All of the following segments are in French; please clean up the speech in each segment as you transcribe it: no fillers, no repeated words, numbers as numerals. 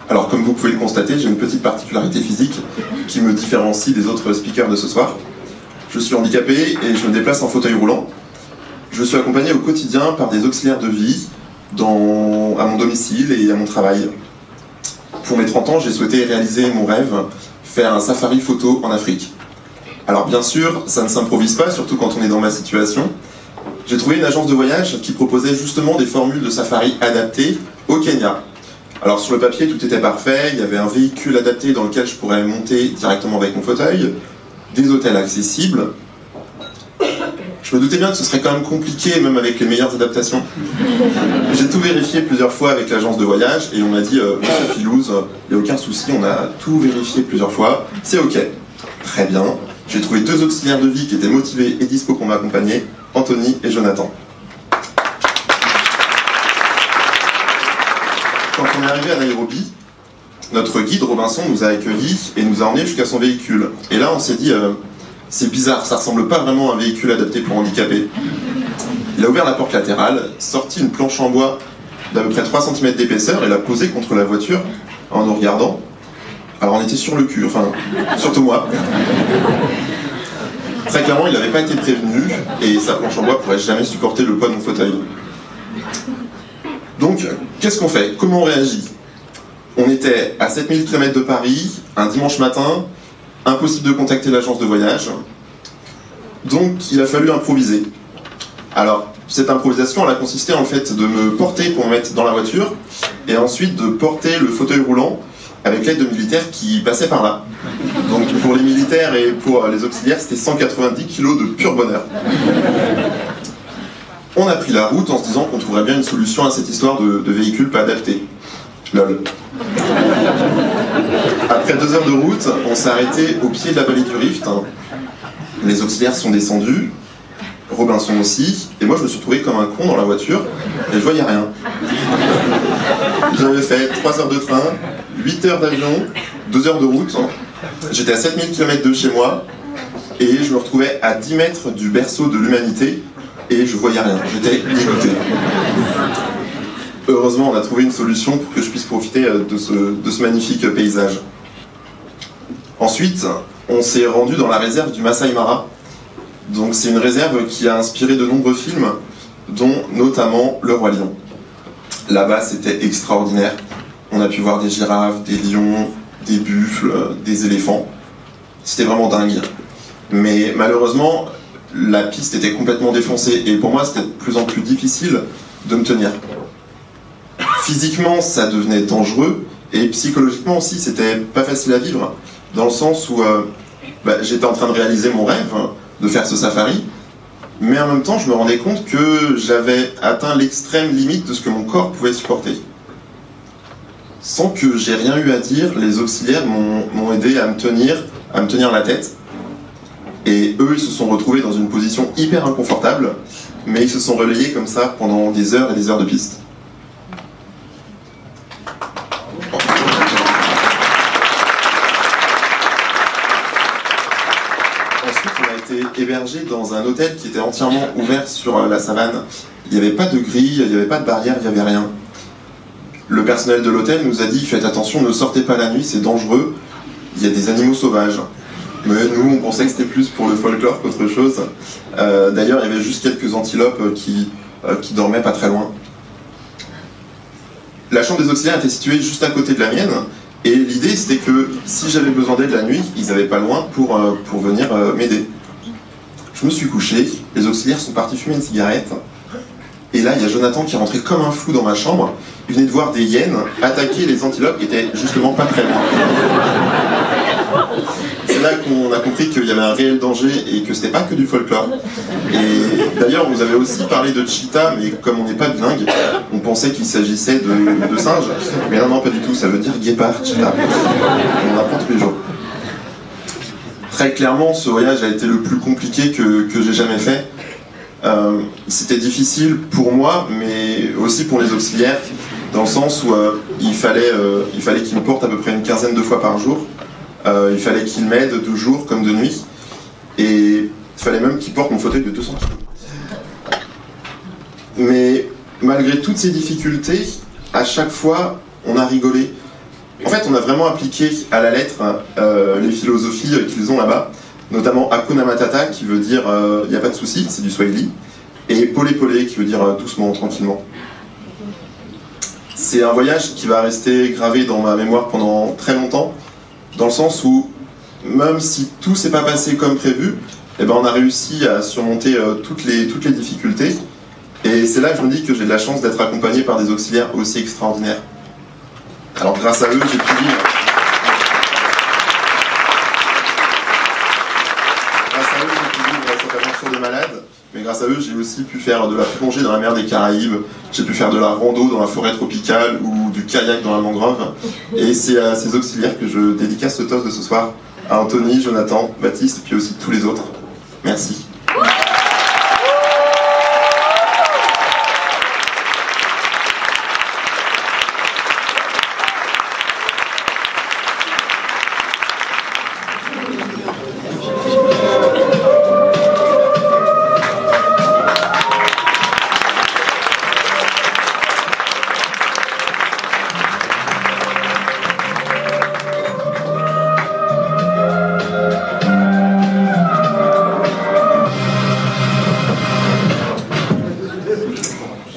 Alors, comme vous pouvez le constater, j'ai une petite particularité physique qui me différencie des autres speakers de ce soir. Je suis handicapé et je me déplace en fauteuil roulant. Je suis accompagné au quotidien par des auxiliaires de vie à mon domicile et à mon travail. Pour mes 30 ans, j'ai souhaité réaliser mon rêve, faire un safari photo en Afrique. Alors bien sûr, ça ne s'improvise pas, surtout quand on est dans ma situation. J'ai trouvé une agence de voyage qui proposait justement des formules de safari adaptées au Kenya. Alors sur le papier, tout était parfait, il y avait un véhicule adapté dans lequel je pourrais monter directement avec mon fauteuil, des hôtels accessibles. Je me doutais bien que ce serait quand même compliqué, même avec les meilleures adaptations. J'ai tout vérifié plusieurs fois avec l'agence de voyage et on m'a dit « Monsieur Filouz, il n'y a aucun souci, on a tout vérifié plusieurs fois, c'est ok ». Très bien, j'ai trouvé 2 auxiliaires de vie qui étaient motivés et dispo pour m'accompagner, Anthony et Jonathan. Quand on est arrivé à Nairobi, notre guide Robinson nous a accueillis et nous a emmenés jusqu'à son véhicule. Et là on s'est dit c'est bizarre, ça ressemble pas vraiment à un véhicule adapté pour handicapés. Il a ouvert la porte latérale, sorti une planche en bois d'à peu près 3 cm d'épaisseur et l'a posée contre la voiture en nous regardant. Alors on était sur le cul, enfin surtout moi. Très clairement il n'avait pas été prévenu et sa planche en bois pourrait jamais supporter le poids de mon fauteuil. Donc, qu'est-ce qu'on fait? Comment on réagit? On était à 7000 km de Paris, un dimanche matin, impossible de contacter l'agence de voyage, donc il a fallu improviser. Alors, cette improvisation, elle a consisté en fait de me porter pour me mettre dans la voiture, et ensuite de porter le fauteuil roulant avec l'aide de militaires qui passaient par là. Donc pour les militaires et pour les auxiliaires, c'était 190 kg de pur bonheur. On a pris la route en se disant qu'on trouverait bien une solution à cette histoire de véhicule pas adapté. Lol. Après 2 heures de route, on s'est arrêté au pied de la vallée du Rift. Les auxiliaires sont descendus, Robinson aussi, et moi je me suis retrouvé comme un con dans la voiture, et je voyais rien. J'avais fait 3 heures de train, 8 heures d'avion, 2 heures de route. J'étais à 7000 km de chez moi, et je me retrouvais à 10 mètres du berceau de l'humanité, et je voyais rien, j'étais dégoûté. Heureusement, on a trouvé une solution pour que je puisse profiter de ce magnifique paysage. Ensuite, on s'est rendu dans la réserve du Masai Mara. Donc c'est une réserve qui a inspiré de nombreux films, dont notamment Le Roi Lion. Là-bas, c'était extraordinaire. On a pu voir des girafes, des lions, des buffles, des éléphants. C'était vraiment dingue. Mais malheureusement, la piste était complètement défoncée et pour moi, c'était de plus en plus difficile de me tenir. Physiquement, ça devenait dangereux et psychologiquement aussi, c'était pas facile à vivre, dans le sens où j'étais en train de réaliser mon rêve, de faire ce safari, mais en même temps, je me rendais compte que j'avais atteint l'extrême limite de ce que mon corps pouvait supporter. Sans que j'ai rien eu à dire, les auxiliaires m'ont aidé à me tenir la tête. Et eux, ils se sont retrouvés dans une position hyper inconfortable, mais ils se sont relayés comme ça pendant des heures et des heures de piste. Ensuite, on a été hébergés dans un hôtel qui était entièrement ouvert sur la savane. Il n'y avait pas de grille, il n'y avait pas de barrière, il n'y avait rien. Le personnel de l'hôtel nous a dit « Faites attention, ne sortez pas la nuit, c'est dangereux, il y a des animaux sauvages ». Mais nous, on pensait que c'était plus pour le folklore qu'autre chose. D'ailleurs, il y avait juste quelques antilopes qui dormaient pas très loin. La chambre des auxiliaires était située juste à côté de la mienne, et l'idée c'était que si j'avais besoin d'aide la nuit, ils n'avaient pas loin pour venir m'aider. Je me suis couché, les auxiliaires sont partis fumer une cigarette, et là, il y a Jonathan qui est rentré comme un fou dans ma chambre. Il venait de voir des hyènes attaquer les antilopes qui étaient justement pas très loin. C'est là qu'on a compris qu'il y avait un réel danger et que c'était pas que du folklore. Et d'ailleurs, vous avez aussi parlé de cheetah, mais comme on n'est pas bilingue, on pensait qu'il s'agissait de singes. Mais non, pas du tout, ça veut dire guépard, cheetah. On apprend tous les jours. Très clairement, ce voyage a été le plus compliqué que j'ai jamais fait. C'était difficile pour moi, mais aussi pour les auxiliaires, dans le sens où il fallait qu'ils me portent à peu près une quinzaine de fois par jour. Il fallait qu'ils m'aident de jour comme de nuit. Et il fallait même qu'ils portent mon fauteuil de 200 kg. Mais malgré toutes ces difficultés, à chaque fois, on a rigolé. En fait, on a vraiment appliqué à la lettre les philosophies qu'ils ont là-bas, notamment Hakuna Matata, qui veut dire il n'y a pas de souci, c'est du Swahili, et Pole Pole, qui veut dire doucement, tranquillement. C'est un voyage qui va rester gravé dans ma mémoire pendant très longtemps, dans le sens où, même si tout s'est pas passé comme prévu, eh ben, on a réussi à surmonter toutes les difficultés, et c'est là que je me dis que j'ai de la chance d'être accompagné par des auxiliaires aussi extraordinaires. Alors grâce à eux, j'ai pu vivre. Cette aventure de malade, mais grâce à eux, j'ai aussi pu faire de la plongée dans la mer des Caraïbes, j'ai pu faire de la rando dans la forêt tropicale ou du kayak dans la mangrove. Et c'est à ces auxiliaires que je dédicace ce toast de ce soir, à Anthony, Jonathan, Baptiste, puis aussi tous les autres. Merci.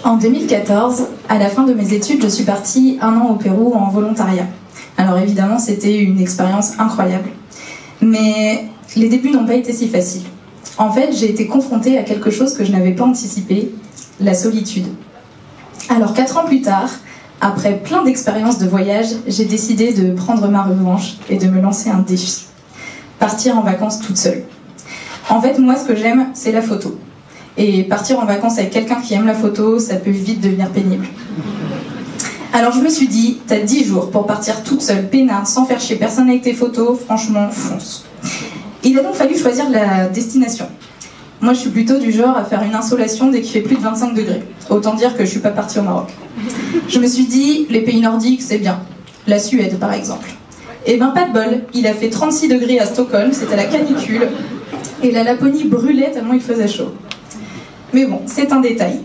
En 2014, à la fin de mes études, je suis partie 1 an au Pérou en volontariat. Alors évidemment, c'était une expérience incroyable. Mais les débuts n'ont pas été si faciles. En fait, j'ai été confrontée à quelque chose que je n'avais pas anticipé, la solitude. Alors 4 ans plus tard, après plein d'expériences de voyage, j'ai décidé de prendre ma revanche et de me lancer un défi. Partir en vacances toute seule. En fait, moi, ce que j'aime, c'est la photo. Et partir en vacances avec quelqu'un qui aime la photo, ça peut vite devenir pénible. Alors je me suis dit, t'as 10 jours pour partir toute seule, peinarde, sans faire chier personne avec tes photos, franchement, fonce. Il a donc fallu choisir la destination. Moi je suis plutôt du genre à faire une insolation dès qu'il fait plus de 25 degrés. Autant dire que je suis pas partie au Maroc. Je me suis dit, les pays nordiques c'est bien. La Suède par exemple. Et ben pas de bol, il a fait 36 degrés à Stockholm, c'était la canicule. Et la Laponie brûlait tellement il faisait chaud. Mais bon, c'est un détail.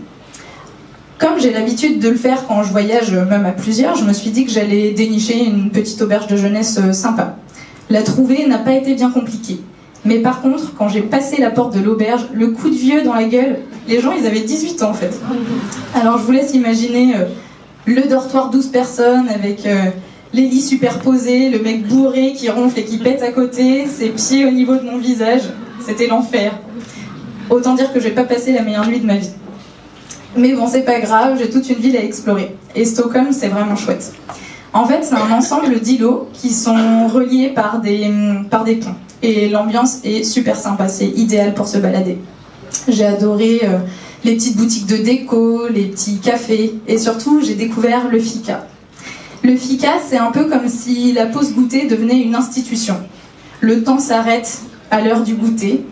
Comme j'ai l'habitude de le faire quand je voyage, même à plusieurs, je me suis dit que j'allais dénicher une petite auberge de jeunesse sympa. La trouver n'a pas été bien compliqué. Mais par contre, quand j'ai passé la porte de l'auberge, le coup de vieux dans la gueule, les gens ils avaient 18 ans en fait. Alors je vous laisse imaginer le dortoir 12 personnes avec les lits superposés, le mec bourré qui ronfle et qui pète à côté, ses pieds au niveau de mon visage. C'était l'enfer. Autant dire que je vais pas passer la meilleure nuit de ma vie. Mais bon, c'est pas grave, j'ai toute une ville à explorer. Et Stockholm, c'est vraiment chouette. En fait, c'est un ensemble d'îlots qui sont reliés par des ponts. Et l'ambiance est super sympa, c'est idéal pour se balader. J'ai adoré les petites boutiques de déco, les petits cafés, et surtout, j'ai découvert le fika. Le fika, c'est un peu comme si la pause goûter devenait une institution. Le temps s'arrête à l'heure du goûter.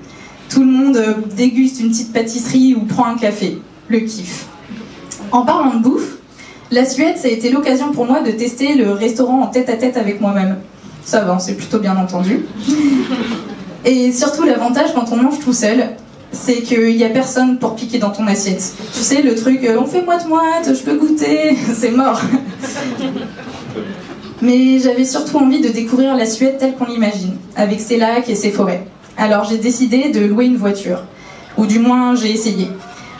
Tout le monde déguste une petite pâtisserie ou prend un café. Le kiff. En parlant de bouffe, la Suède, ça a été l'occasion pour moi de tester le restaurant en tête-à-tête avec moi-même. Ça va, on s'est plutôt bien entendu. Et surtout, l'avantage quand on mange tout seul, c'est qu'il n'y a personne pour piquer dans ton assiette. Tu sais, le truc « on fait moite-moite, je peux goûter », c'est mort. Mais j'avais surtout envie de découvrir la Suède telle qu'on l'imagine, avec ses lacs et ses forêts. Alors j'ai décidé de louer une voiture, ou du moins j'ai essayé.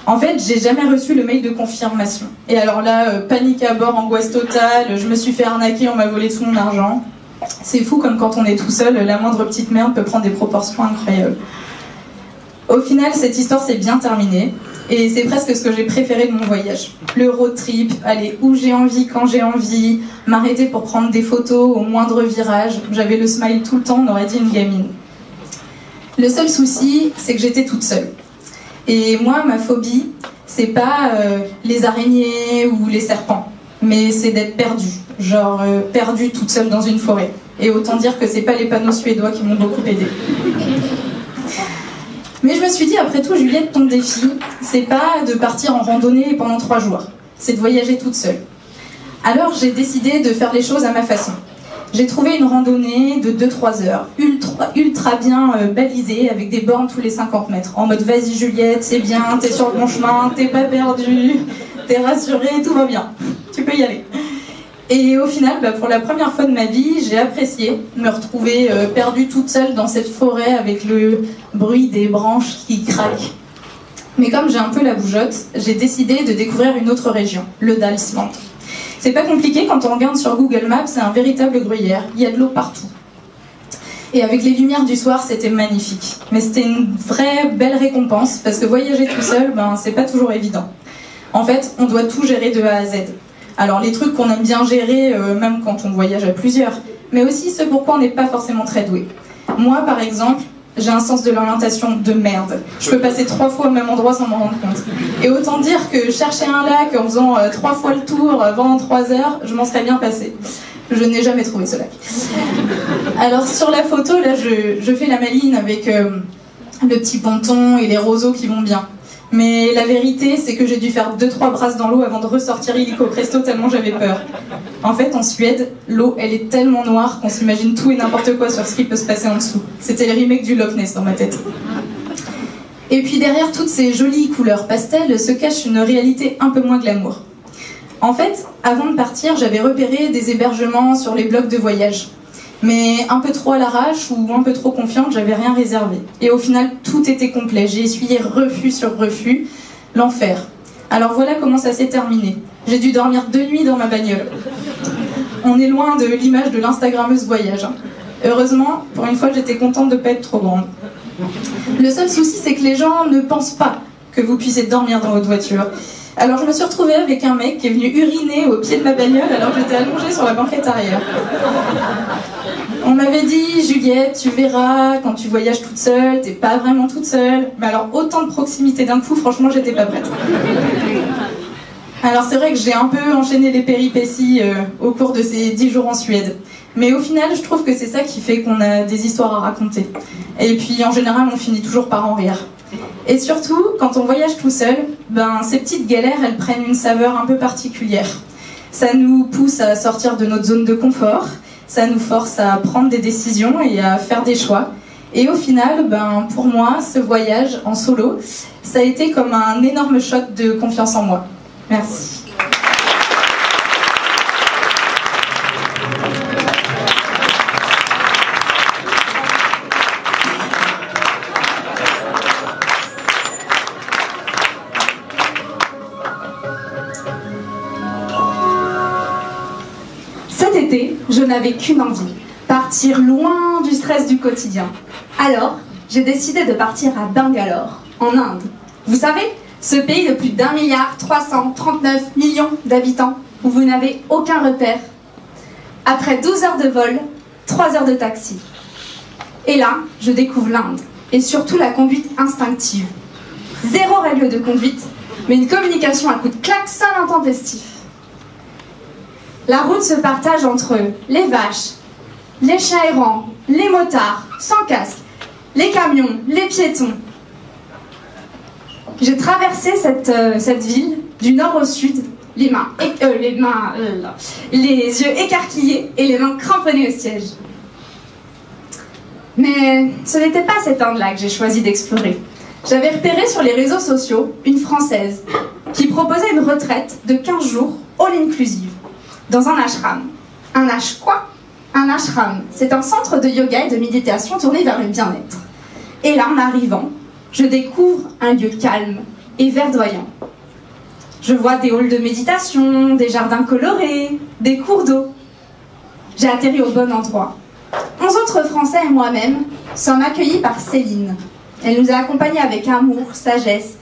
En fait, j'ai jamais reçu le mail de confirmation. Et alors là, panique à bord, angoisse totale, je me suis fait arnaquer, on m'a volé tout mon argent. C'est fou comme quand on est tout seul, la moindre petite merde peut prendre des proportions incroyables. Au final, cette histoire s'est bien terminée, et c'est presque ce que j'ai préféré de mon voyage. Le road trip, aller où j'ai envie, quand j'ai envie, m'arrêter pour prendre des photos au moindre virage, j'avais le smile tout le temps, on aurait dit une gamine. Le seul souci, c'est que j'étais toute seule. Et moi, ma phobie, c'est pas les araignées ou les serpents, mais c'est d'être perdue. Genre perdue toute seule dans une forêt. Et autant dire que c'est pas les panneaux suédois qui m'ont beaucoup aidée. Mais je me suis dit, après tout, Juliette, ton défi, c'est pas de partir en randonnée pendant 3 jours, c'est de voyager toute seule. Alors j'ai décidé de faire les choses à ma façon. J'ai trouvé une randonnée de 2-3 heures, ultra bien balisée, avec des bornes tous les 50 mètres. En mode, vas-y Juliette, c'est bien, t'es sur le bon chemin, t'es pas perdue, t'es rassurée, tout va bien, tu peux y aller. Et au final, pour la première fois de ma vie, j'ai apprécié me retrouver perdue toute seule dans cette forêt avec le bruit des branches qui craquent. Mais comme j'ai un peu la bougeotte, j'ai décidé de découvrir une autre région, le Dalsland. C'est pas compliqué, quand on regarde sur Google Maps, c'est un véritable gruyère, il y a de l'eau partout. Et avec les lumières du soir, c'était magnifique. Mais c'était une vraie belle récompense, parce que voyager tout seul, c'est pas toujours évident. En fait, on doit tout gérer de A à Z. Alors les trucs qu'on aime bien gérer, même quand on voyage à plusieurs, mais aussi ce pourquoi on n'est pas forcément très doué. Moi, par exemple, j'ai un sens de l'orientation de merde. Je peux passer 3 fois au même endroit sans m'en rendre compte. Et autant dire que chercher un lac en faisant 3 fois le tour pendant 3 heures, je m'en serais bien passée. Je n'ai jamais trouvé ce lac. Alors sur la photo, là, je fais la maline avec le petit ponton et les roseaux qui vont bien. Mais la vérité, c'est que j'ai dû faire 2-3 brasses dans l'eau avant de ressortir illico presto tellement j'avais peur. En fait, en Suède, l'eau, elle est tellement noire qu'on s'imagine tout et n'importe quoi sur ce qui peut se passer en dessous. C'était le remake du Loch Ness dans ma tête. Et puis derrière toutes ces jolies couleurs pastel se cache une réalité un peu moins glamour. En fait, avant de partir, j'avais repéré des hébergements sur les blogs de voyage. Mais un peu trop à l'arrache ou un peu trop confiante, j'avais rien réservé. Et au final, tout était complet. J'ai essuyé refus sur refus, l'enfer. Alors voilà comment ça s'est terminé. J'ai dû dormir 2 nuits dans ma bagnole. On est loin de l'image de l'instagrammeuse voyage. Heureusement, pour une fois, j'étais contente de ne pas être trop grande. Le seul souci, c'est que les gens ne pensent pas que vous puissiez dormir dans votre voiture. Alors je me suis retrouvée avec un mec qui est venu uriner au pied de ma bagnole alors que j'étais allongée sur la banquette arrière. On m'avait dit, Juliette, tu verras, quand tu voyages toute seule, t'es pas vraiment toute seule. Mais alors autant de proximité d'un coup, franchement, j'étais pas prête. Alors c'est vrai que j'ai un peu enchaîné les péripéties au cours de ces 10 jours en Suède. Mais au final, je trouve que c'est ça qui fait qu'on a des histoires à raconter. Et puis en général, on finit toujours par en rire. Et surtout, quand on voyage tout seul, ces petites galères, elles prennent une saveur un peu particulière. Ça nous pousse à sortir de notre zone de confort, ça nous force à prendre des décisions et à faire des choix. Et au final, pour moi, ce voyage en solo, ça a été comme un énorme shot de confiance en moi. Merci. Cet été, je n'avais qu'une envie, partir loin du stress du quotidien. Alors, j'ai décidé de partir à Bangalore, en Inde. Vous savez, ce pays de plus d'1,339 milliard d'habitants, où vous n'avez aucun repère. Après 12 heures de vol, 3 heures de taxi. Et là, je découvre l'Inde, et surtout la conduite instinctive. 0 règle de conduite, mais une communication à coups de klaxon intempestif. La route se partage entre les vaches, les chats errants, les motards, sans casque, les camions, les piétons. J'ai traversé cette ville du nord au sud, les yeux écarquillés et les mains cramponnées au siège. Mais ce n'était pas cette Inde-là que j'ai choisi d'explorer. J'avais repéré sur les réseaux sociaux une Française qui proposait une retraite de 15 jours all-inclusive dans un ashram. Un ashram, c'est un centre de yoga et de méditation tourné vers le bien-être. Et là, en arrivant, je découvre un lieu calme et verdoyant. Je vois des halls de méditation, des jardins colorés, des cours d'eau. J'ai atterri au bon endroit. 11 autres Français et moi-même sommes accueillis par Céline. Elle nous a accompagnés avec amour, sagesse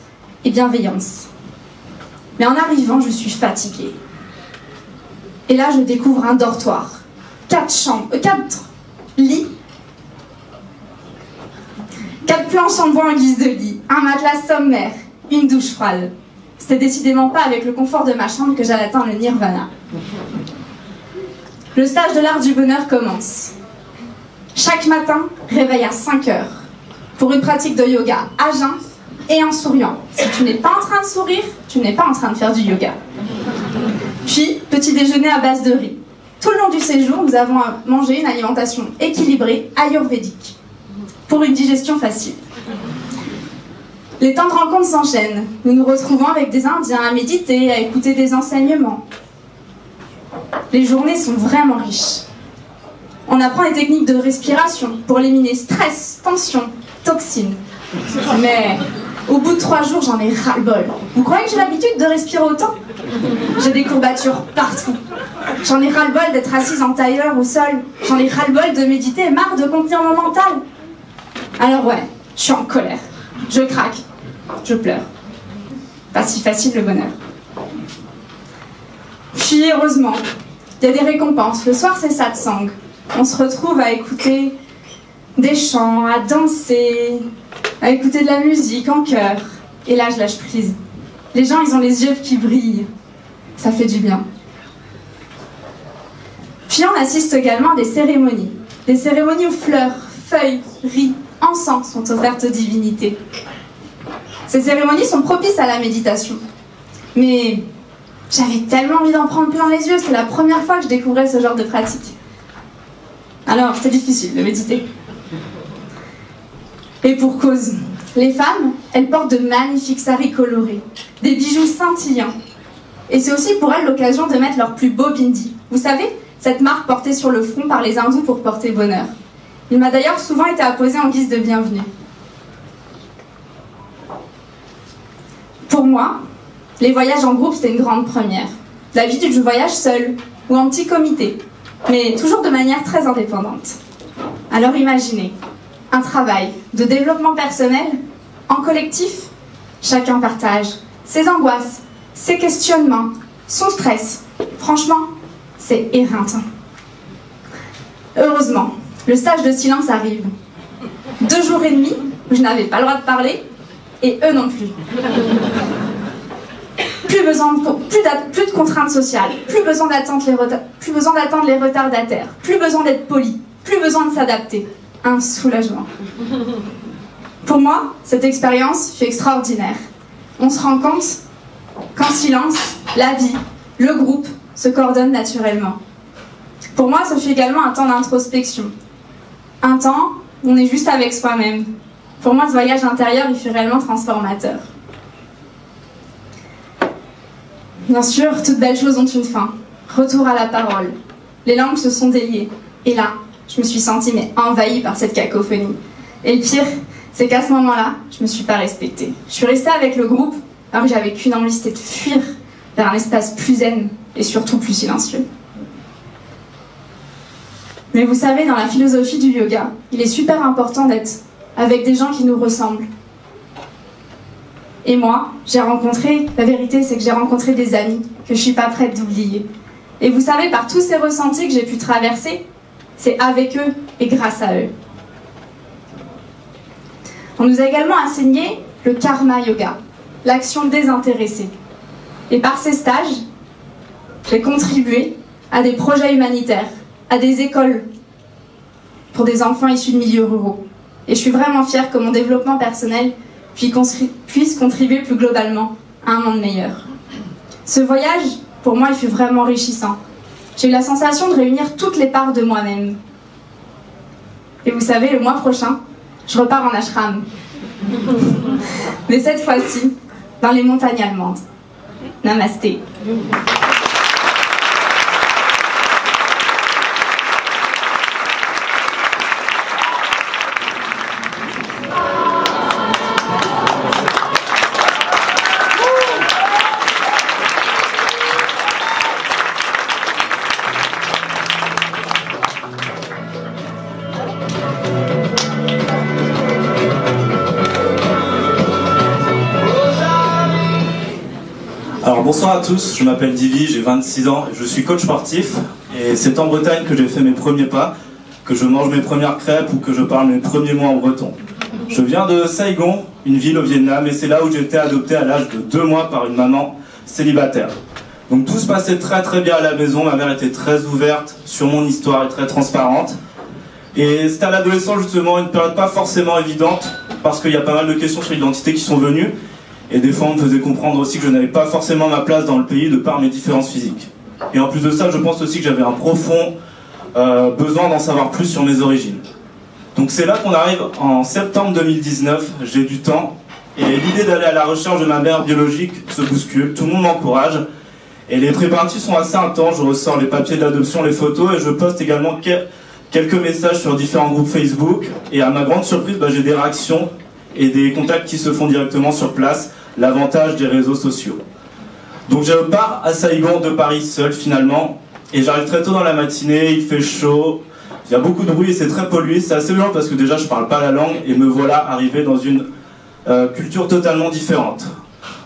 et bienveillance. Mais en arrivant, je suis fatiguée. Et là, je découvre un dortoir. 4 lits. 4 planches en bois en guise de lit. Un matelas sommaire. Une douche froide. C'était décidément pas avec le confort de ma chambre que j'allais atteindre le nirvana. Le stage de l'art du bonheur commence. Chaque matin, réveil à 5 heures. pour une pratique de yoga à jeun et en souriant. Si tu n'es pas en train de sourire, tu n'es pas en train de faire du yoga. Puis, petit déjeuner à base de riz. Tout le long du séjour, nous avons mangé une alimentation équilibrée ayurvédique pour une digestion facile. Les temps de rencontre s'enchaînent. Nous nous retrouvons avec des Indiens à méditer, à écouter des enseignements. Les journées sont vraiment riches. On apprend les techniques de respiration pour éliminer stress, tension, toxines. Mais au bout de 3 jours, j'en ai ras-le-bol. Vous croyez que j'ai l'habitude de respirer autant? J'ai des courbatures partout. J'en ai ras-le-bol d'être assise en tailleur au sol. J'en ai ras-le-bol de méditer et marre de contenir mon mental. Alors ouais, je suis en colère. Je craque. Je pleure. Pas si facile le bonheur. Puis heureusement, il y a des récompenses. Le soir, c'est satsang. On se retrouve à écouter des chants, à danser, à écouter de la musique en chœur. Et là, je lâche prise. Les gens, ils ont les yeux qui brillent. Ça fait du bien. Puis on assiste également à des cérémonies. Des cérémonies où fleurs, feuilles, riz, encens sont offertes aux divinités. Ces cérémonies sont propices à la méditation. Mais j'avais tellement envie d'en prendre plein les yeux, c'est la première fois que je découvrais ce genre de pratique. Alors, c'était difficile de méditer. Et pour cause, les femmes, elles portent de magnifiques saris colorés, des bijoux scintillants. Et c'est aussi pour elles l'occasion de mettre leur plus beau bindi. Vous savez, cette marque portée sur le front par les hindous pour porter bonheur. Il m'a d'ailleurs souvent été apposé en guise de bienvenue. Pour moi, les voyages en groupe, c'était une grande première. D'habitude, je voyage seule ou en petit comité, mais toujours de manière très indépendante. Alors imaginez, un travail de développement personnel en collectif. Chacun partage ses angoisses, ses questionnements, son stress. Franchement, c'est éreintant. Heureusement, le stage de silence arrive. 2 jours et demi où je n'avais pas le droit de parler, et eux non plus. Plus de contraintes sociales, plus besoin d'attendre les retardataires, plus besoin d'être poli, plus besoin de s'adapter. Un soulagement. Pour moi, cette expérience fut extraordinaire. On se rend compte qu'en silence, la vie, le groupe se coordonnent naturellement. Pour moi, ce fut également un temps d'introspection. Un temps où on est juste avec soi-même. Pour moi, ce voyage intérieur, il fut réellement transformateur. Bien sûr, toutes belles choses ont une fin. Retour à la parole. Les langues se sont déliées. Et là, je me suis sentie envahie par cette cacophonie. Et le pire, c'est qu'à ce moment-là, je me suis pas respectée. Je suis restée avec le groupe, alors que j'avais qu'une envie, c'était de fuir vers un espace plus zen et surtout plus silencieux. Mais vous savez, dans la philosophie du yoga, il est super important d'être avec des gens qui nous ressemblent. Et moi, la vérité, c'est que j'ai rencontré des amis que je suis pas prête d'oublier. Et vous savez, par tous ces ressentis que j'ai pu traverser, c'est avec eux et grâce à eux. On nous a également enseigné le karma yoga, l'action désintéressée. Et par ces stages, j'ai contribué à des projets humanitaires, à des écoles pour des enfants issus de milieux ruraux. Et je suis vraiment fière que mon développement personnel puisse contribuer plus globalement à un monde meilleur. Ce voyage, pour moi, il fut vraiment enrichissant. J'ai eu la sensation de réunir toutes les parts de moi-même. Et vous savez, le mois prochain, je repars en ashram. Mais cette fois-ci, dans les montagnes allemandes. Namasté. Alors bonsoir à tous, je m'appelle Divi, j'ai 26 ans, je suis coach sportif et c'est en Bretagne que j'ai fait mes premiers pas, que je mange mes premières crêpes ou que je parle mes premiers mots en breton. Je viens de Saigon, une ville au Vietnam, et c'est là où j'ai été adopté à l'âge de 2 mois par une maman célibataire. Donc tout se passait très très bien à la maison, ma mère était très ouverte sur mon histoire et très transparente. Et c'était à l'adolescence justement une période pas forcément évidente parce qu'il y a pas mal de questions sur l'identité qui sont venues, et des fois on me faisait comprendre aussi que je n'avais pas forcément ma place dans le pays de par mes différences physiques. Et en plus de ça, je pense aussi que j'avais un profond besoin d'en savoir plus sur mes origines. Donc c'est là qu'on arrive en septembre 2019, j'ai du temps, et l'idée d'aller à la recherche de ma mère biologique se bouscule, tout le monde m'encourage, et les préparatifs sont assez intenses, je ressors les papiers d'adoption, les photos, et je poste également quelques messages sur différents groupes Facebook, et à ma grande surprise, j'ai des réactions et des contacts qui se font directement sur place, l'avantage des réseaux sociaux. Donc je pars à Saïgon de Paris seul finalement, et j'arrive très tôt dans la matinée, il fait chaud, il y a beaucoup de bruit et c'est très pollué, c'est assez violent parce que déjà je parle pas la langue et me voilà arrivé dans une culture totalement différente.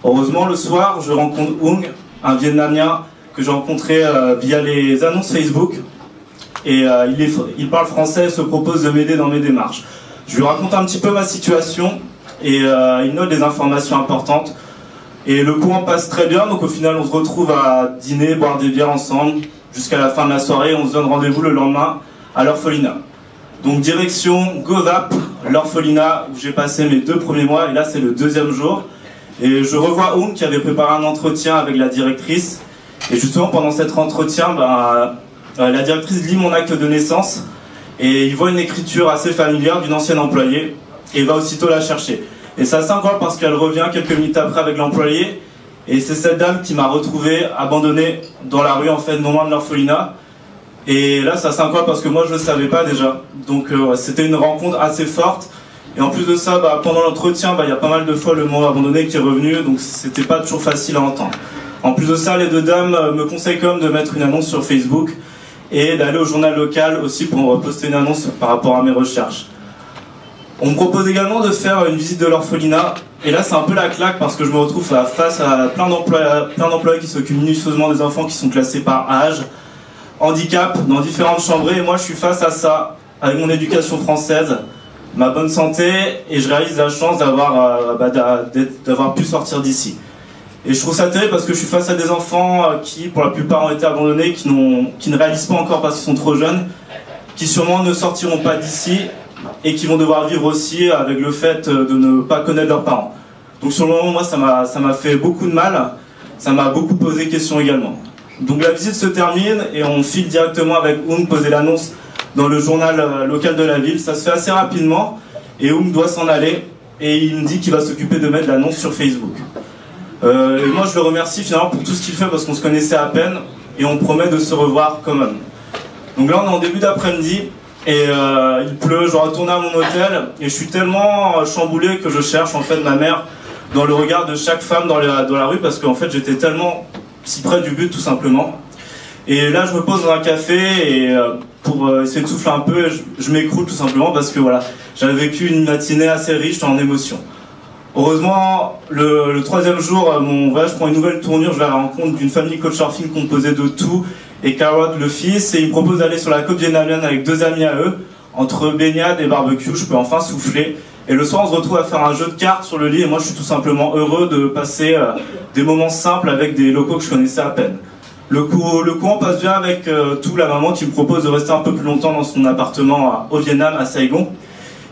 Heureusement le soir je rencontre Hung, un Vietnamien que j'ai rencontré via les annonces Facebook, et il parle français et se propose de m'aider dans mes démarches. Je lui raconte un petit peu ma situation et il note des informations importantes. Et le courant passe très bien, donc au final on se retrouve à dîner, boire des bières ensemble, jusqu'à la fin de la soirée, on se donne rendez-vous le lendemain à l'orphelinat. Donc direction Govap, l'orphelinat où j'ai passé mes 2 premiers mois, et là c'est le 2e jour. Et je revois Hung qui avait préparé un entretien avec la directrice, et justement pendant cet entretien, la directrice lit mon acte de naissance, et il voit une écriture assez familière d'une ancienne employée, et va aussitôt la chercher. Et c'est assez incroyable parce qu'elle revient quelques minutes après avec l'employé, et c'est cette dame qui m'a retrouvé abandonné dans la rue, en fait, non loin de l'orphelinat. Et là c'est assez incroyable parce que moi je ne le savais pas déjà, donc c'était une rencontre assez forte. Et en plus de ça, pendant l'entretien, il y a pas mal de fois le mot abandonné qui est revenu, donc c'était pas toujours facile à entendre. En plus de ça, les 2 dames me conseillent quand même de mettre une annonce sur Facebook et d'aller au journal local aussi pour poster une annonce par rapport à mes recherches. On me propose également de faire une visite de l'orphelinat, et là c'est un peu la claque parce que je me retrouve face à plein d'employés qui s'occupent minutieusement des enfants qui sont classés par âge, handicap, dans différentes chambrées, et moi je suis face à ça, avec mon éducation française, ma bonne santé, et je réalise la chance d'avoir pu sortir d'ici. Et je trouve ça terrible parce que je suis face à des enfants qui pour la plupart ont été abandonnés, qui ne réalisent pas encore parce qu'ils sont trop jeunes, qui sûrement ne sortiront pas d'ici, et qui vont devoir vivre aussi avec le fait de ne pas connaître leurs parents. Donc sur le moment, moi, ça m'a fait beaucoup de mal, ça m'a beaucoup posé question également. Donc la visite se termine et on file directement avec Hung poser l'annonce dans le journal local de la ville. Ça se fait assez rapidement et Hung doit s'en aller et il me dit qu'il va s'occuper de mettre l'annonce sur Facebook. Et moi je le remercie finalement pour tout ce qu'il fait parce qu'on se connaissait à peine et on promet de se revoir quand même. Donc là on est en début d'après-midi. Et il pleut, je retourne à mon hôtel et je suis tellement chamboulé que je cherche en fait ma mère dans le regard de chaque femme dans la rue parce qu'en fait j'étais tellement si près du but tout simplement. Et là je me pose dans un café et pour essayer de souffler un peu, je m'écroule tout simplement parce que voilà, j'avais vécu une matinée assez riche en émotions. Heureusement, le 3e jour, mon voyage prend une nouvelle tournure, je vais à la rencontre d'une famille couchsurfing composée de tout et Carrot le fils, et il me propose d'aller sur la côte vietnamienne avec 2 amis à eux, entre baignade et barbecue, je peux enfin souffler. Et le soir on se retrouve à faire un jeu de cartes sur le lit et moi je suis tout simplement heureux de passer des moments simples avec des locaux que je connaissais à peine. Le courant passe bien avec tout, la maman qui me propose de rester un peu plus longtemps dans son appartement au Vietnam, à Saïgon.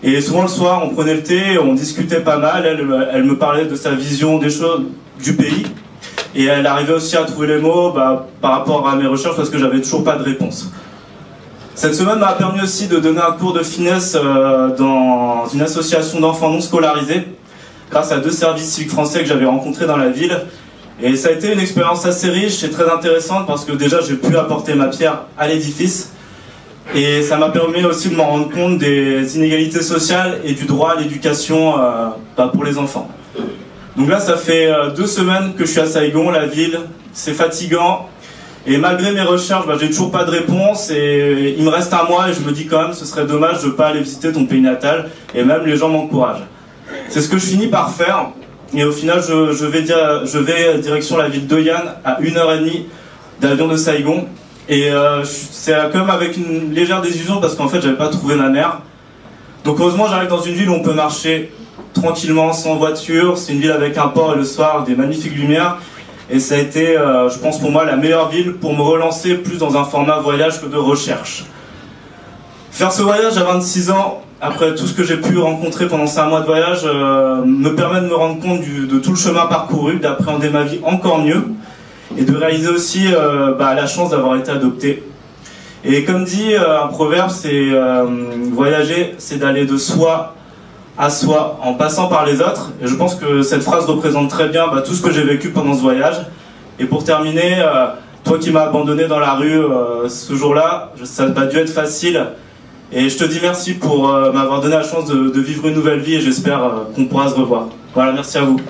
Et souvent le soir on prenait le thé, on discutait pas mal, elle me parlait de sa vision des choses du pays. Et elle arrivait aussi à trouver les mots par rapport à mes recherches parce que j'avais toujours pas de réponse. Cette semaine m'a permis aussi de donner un cours de finesse dans une association d'enfants non scolarisés grâce à 2 services civiques français que j'avais rencontrés dans la ville. Et ça a été une expérience assez riche et très intéressante parce que déjà j'ai pu apporter ma pierre à l'édifice et ça m'a permis aussi de m'en rendre compte des inégalités sociales et du droit à l'éducation pour les enfants. Donc là, ça fait 2 semaines que je suis à Saïgon, la ville, c'est fatigant. Et malgré mes recherches, j'ai toujours pas de réponse. Et il me reste un mois et je me dis quand même, ce serait dommage de ne pas aller visiter ton pays natal. Et même les gens m'encouragent. C'est ce que je finis par faire. Et au final, je vais direction la ville d'Hoi An, à 1h30 d'avion de Saïgon. Et c'est quand même avec une légère désillusion parce qu'en fait, j'avais pas trouvé ma mère. Donc heureusement, j'arrive dans une ville où on peut marcher tranquillement, sans voiture. C'est une ville avec un port et le soir des magnifiques lumières. Et ça a été, je pense pour moi, la meilleure ville pour me relancer plus dans un format voyage que de recherche. Faire ce voyage à 26 ans, après tout ce que j'ai pu rencontrer pendant ces 1 mois de voyage, me permet de me rendre compte de tout le chemin parcouru, d'appréhender ma vie encore mieux et de réaliser aussi la chance d'avoir été adopté. Et comme dit un proverbe, c'est voyager, c'est d'aller de soi à soi en passant par les autres. Et je pense que cette phrase représente très bien tout ce que j'ai vécu pendant ce voyage. Et pour terminer, toi qui m'as abandonné dans la rue ce jour-là, ça n'a pas dû être facile. Et je te dis merci pour m'avoir donné la chance de vivre une nouvelle vie et j'espère qu'on pourra se revoir. Voilà, merci à vous.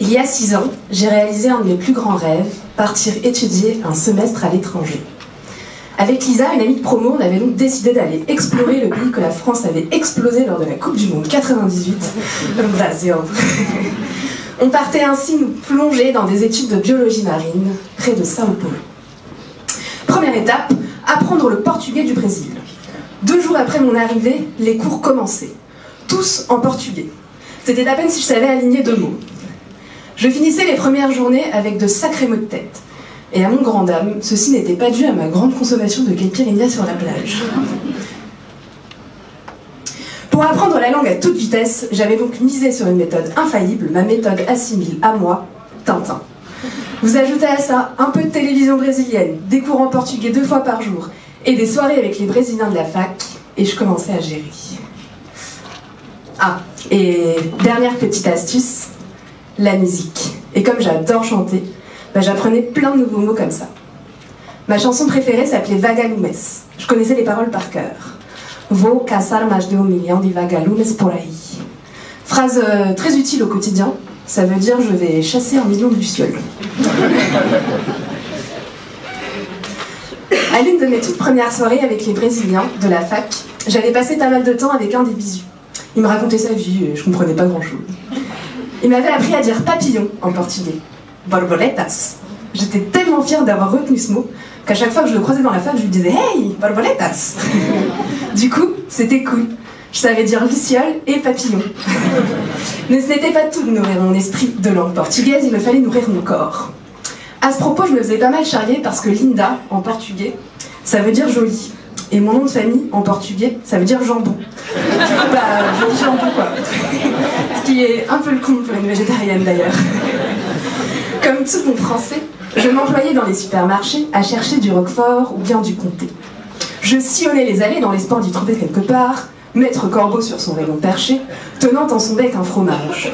Il y a 6 ans, j'ai réalisé un de mes plus grands rêves, partir étudier un semestre à l'étranger. Avec Lisa, une amie de promo, on avait donc décidé d'aller explorer le pays que la France avait explosé lors de la Coupe du Monde 98, le Brésil. On partait ainsi nous plonger dans des études de biologie marine près de Sao Paulo. Première étape, apprendre le portugais du Brésil. 2 jours après mon arrivée, les cours commençaient. Tous en portugais. C'était à peine si je savais aligner 2 mots. Je finissais les premières journées avec de sacrés maux de tête. Et à mon grand dame, ceci n'était pas dû à ma grande consommation de caipirinha sur la plage. Pour apprendre la langue à toute vitesse, j'avais donc misé sur une méthode infaillible, ma méthode assimile à moi, Tintin. Vous ajoutez à ça un peu de télévision brésilienne, des cours en portugais 2 fois par jour, et des soirées avec les Brésiliens de la fac, et je commençais à gérer. Ah, et dernière petite astuce, la musique. Et comme j'adore chanter, j'apprenais plein de nouveaux mots comme ça. Ma chanson préférée s'appelait Vagalumes. Je connaissais les paroles par cœur. Vou caçar mais de 1 million de vagalumes por aí. Phrase très utile au quotidien, ça veut dire je vais chasser 1 million de lucioles. À l'une de mes toutes premières soirées avec les Brésiliens de la fac, j'avais passé pas mal de temps avec un des bisous. Il me racontait sa vie et je comprenais pas grand-chose. Il m'avait appris à dire papillon en portugais. Borboletas. J'étais tellement fière d'avoir retenu ce mot qu'à chaque fois que je le croisais dans la fac, je lui disais Hey, borboletas. Du coup, c'était cool. Je savais dire luciole et papillon. Mais ce n'était pas tout de nourrir mon esprit de langue portugaise, il me fallait nourrir mon corps. À ce propos, je me faisais pas mal charrier parce que Linda, en portugais, ça veut dire jolie. Et mon nom de famille, en portugais, ça veut dire jambon. Joli jambon, quoi. Ce qui est un peu le con pour une végétarienne, d'ailleurs. Comme tout bon français, je m'employais dans les supermarchés à chercher du roquefort ou bien du comté. Je sillonnais les allées dans l'espoir d'y trouver quelque part, maître corbeau sur son rayon perché, tenant en son bec un fromage.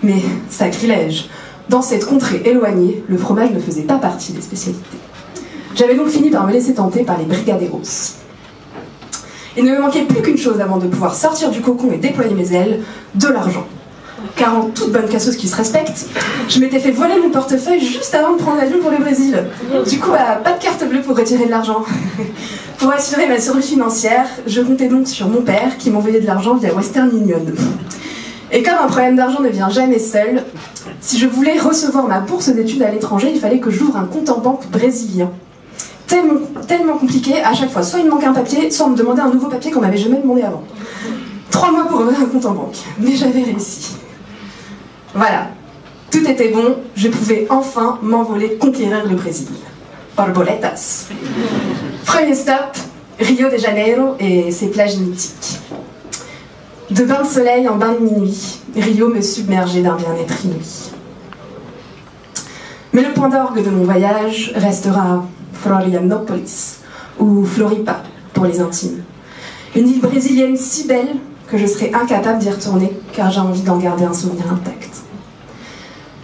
Mais, sacrilège, dans cette contrée éloignée, le fromage ne faisait pas partie des spécialités. J'avais donc fini par me laisser tenter par les brigadeiros. Il ne me manquait plus qu'une chose avant de pouvoir sortir du cocon et déployer mes ailes, de l'argent. Car en toute bonne casseuse qui se respecte, je m'étais fait voler mon portefeuille juste avant de prendre l'avion pour le Brésil. Du coup, pas de carte bleue pour retirer de l'argent. Pour assurer ma survie financière, je comptais donc sur mon père qui m'envoyait de l'argent via Western Union. Et comme un problème d'argent ne vient jamais seul, si je voulais recevoir ma bourse d'études à l'étranger, il fallait que j'ouvre un compte en banque brésilien. Tellement compliqué, à chaque fois, soit il me manquait un papier, soit on me demandait un nouveau papier qu'on m'avait jamais demandé avant. 3 mois pour ouvrir un compte en banque, mais j'avais réussi. Voilà, tout était bon, je pouvais enfin m'envoler conquérir le Brésil. Borboletas. Premier stop, Rio de Janeiro et ses plages mythiques. De bain de soleil en bain de minuit, Rio me submergeait d'un bien-être inouï. Mais le point d'orgue de mon voyage restera Florianópolis, ou Floripa pour les intimes. Une île brésilienne si belle que je serais incapable d'y retourner car j'ai envie d'en garder un souvenir intact.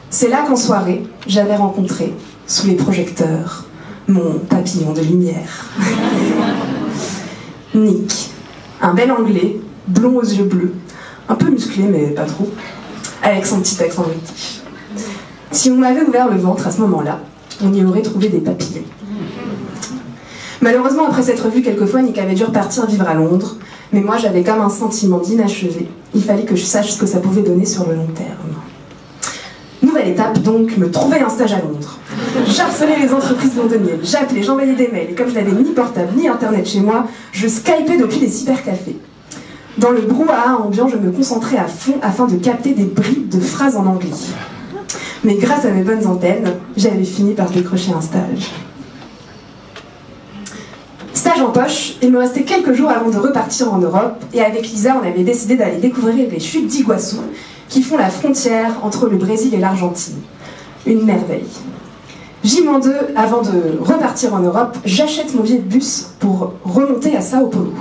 C'est là qu'en soirée, j'avais rencontré, sous les projecteurs, mon papillon de lumière. Nick, un bel anglais, blond aux yeux bleus, un peu musclé mais pas trop, avec son petit accent british. Si on m'avait ouvert le ventre à ce moment-là, on y aurait trouvé des papillons. Malheureusement, après s'être vu quelques fois, Nick avait dû repartir vivre à Londres, mais moi j'avais comme un sentiment d'inachevé. Il fallait que je sache ce que ça pouvait donner sur le long terme. étape, donc, me trouver un stage à Londres. J'harcelais les entreprises londoniennes, j'appelais, j'envoyais des mails, et comme je n'avais ni portable ni internet chez moi, je skypais depuis les cybercafés. Dans le brouhaha ambiant, je me concentrais à fond afin de capter des bribes de phrases en anglais. Mais grâce à mes bonnes antennes, j'avais fini par décrocher un stage. Stage en poche, il me restait quelques jours avant de repartir en Europe, et avec Lisa, on avait décidé d'aller découvrir les chutes d'Iguassou, qui font la frontière entre le Brésil et l'Argentine. Une merveille. J-2, avant de repartir en Europe, j'achète mon billet de bus pour remonter à Sao Paulo.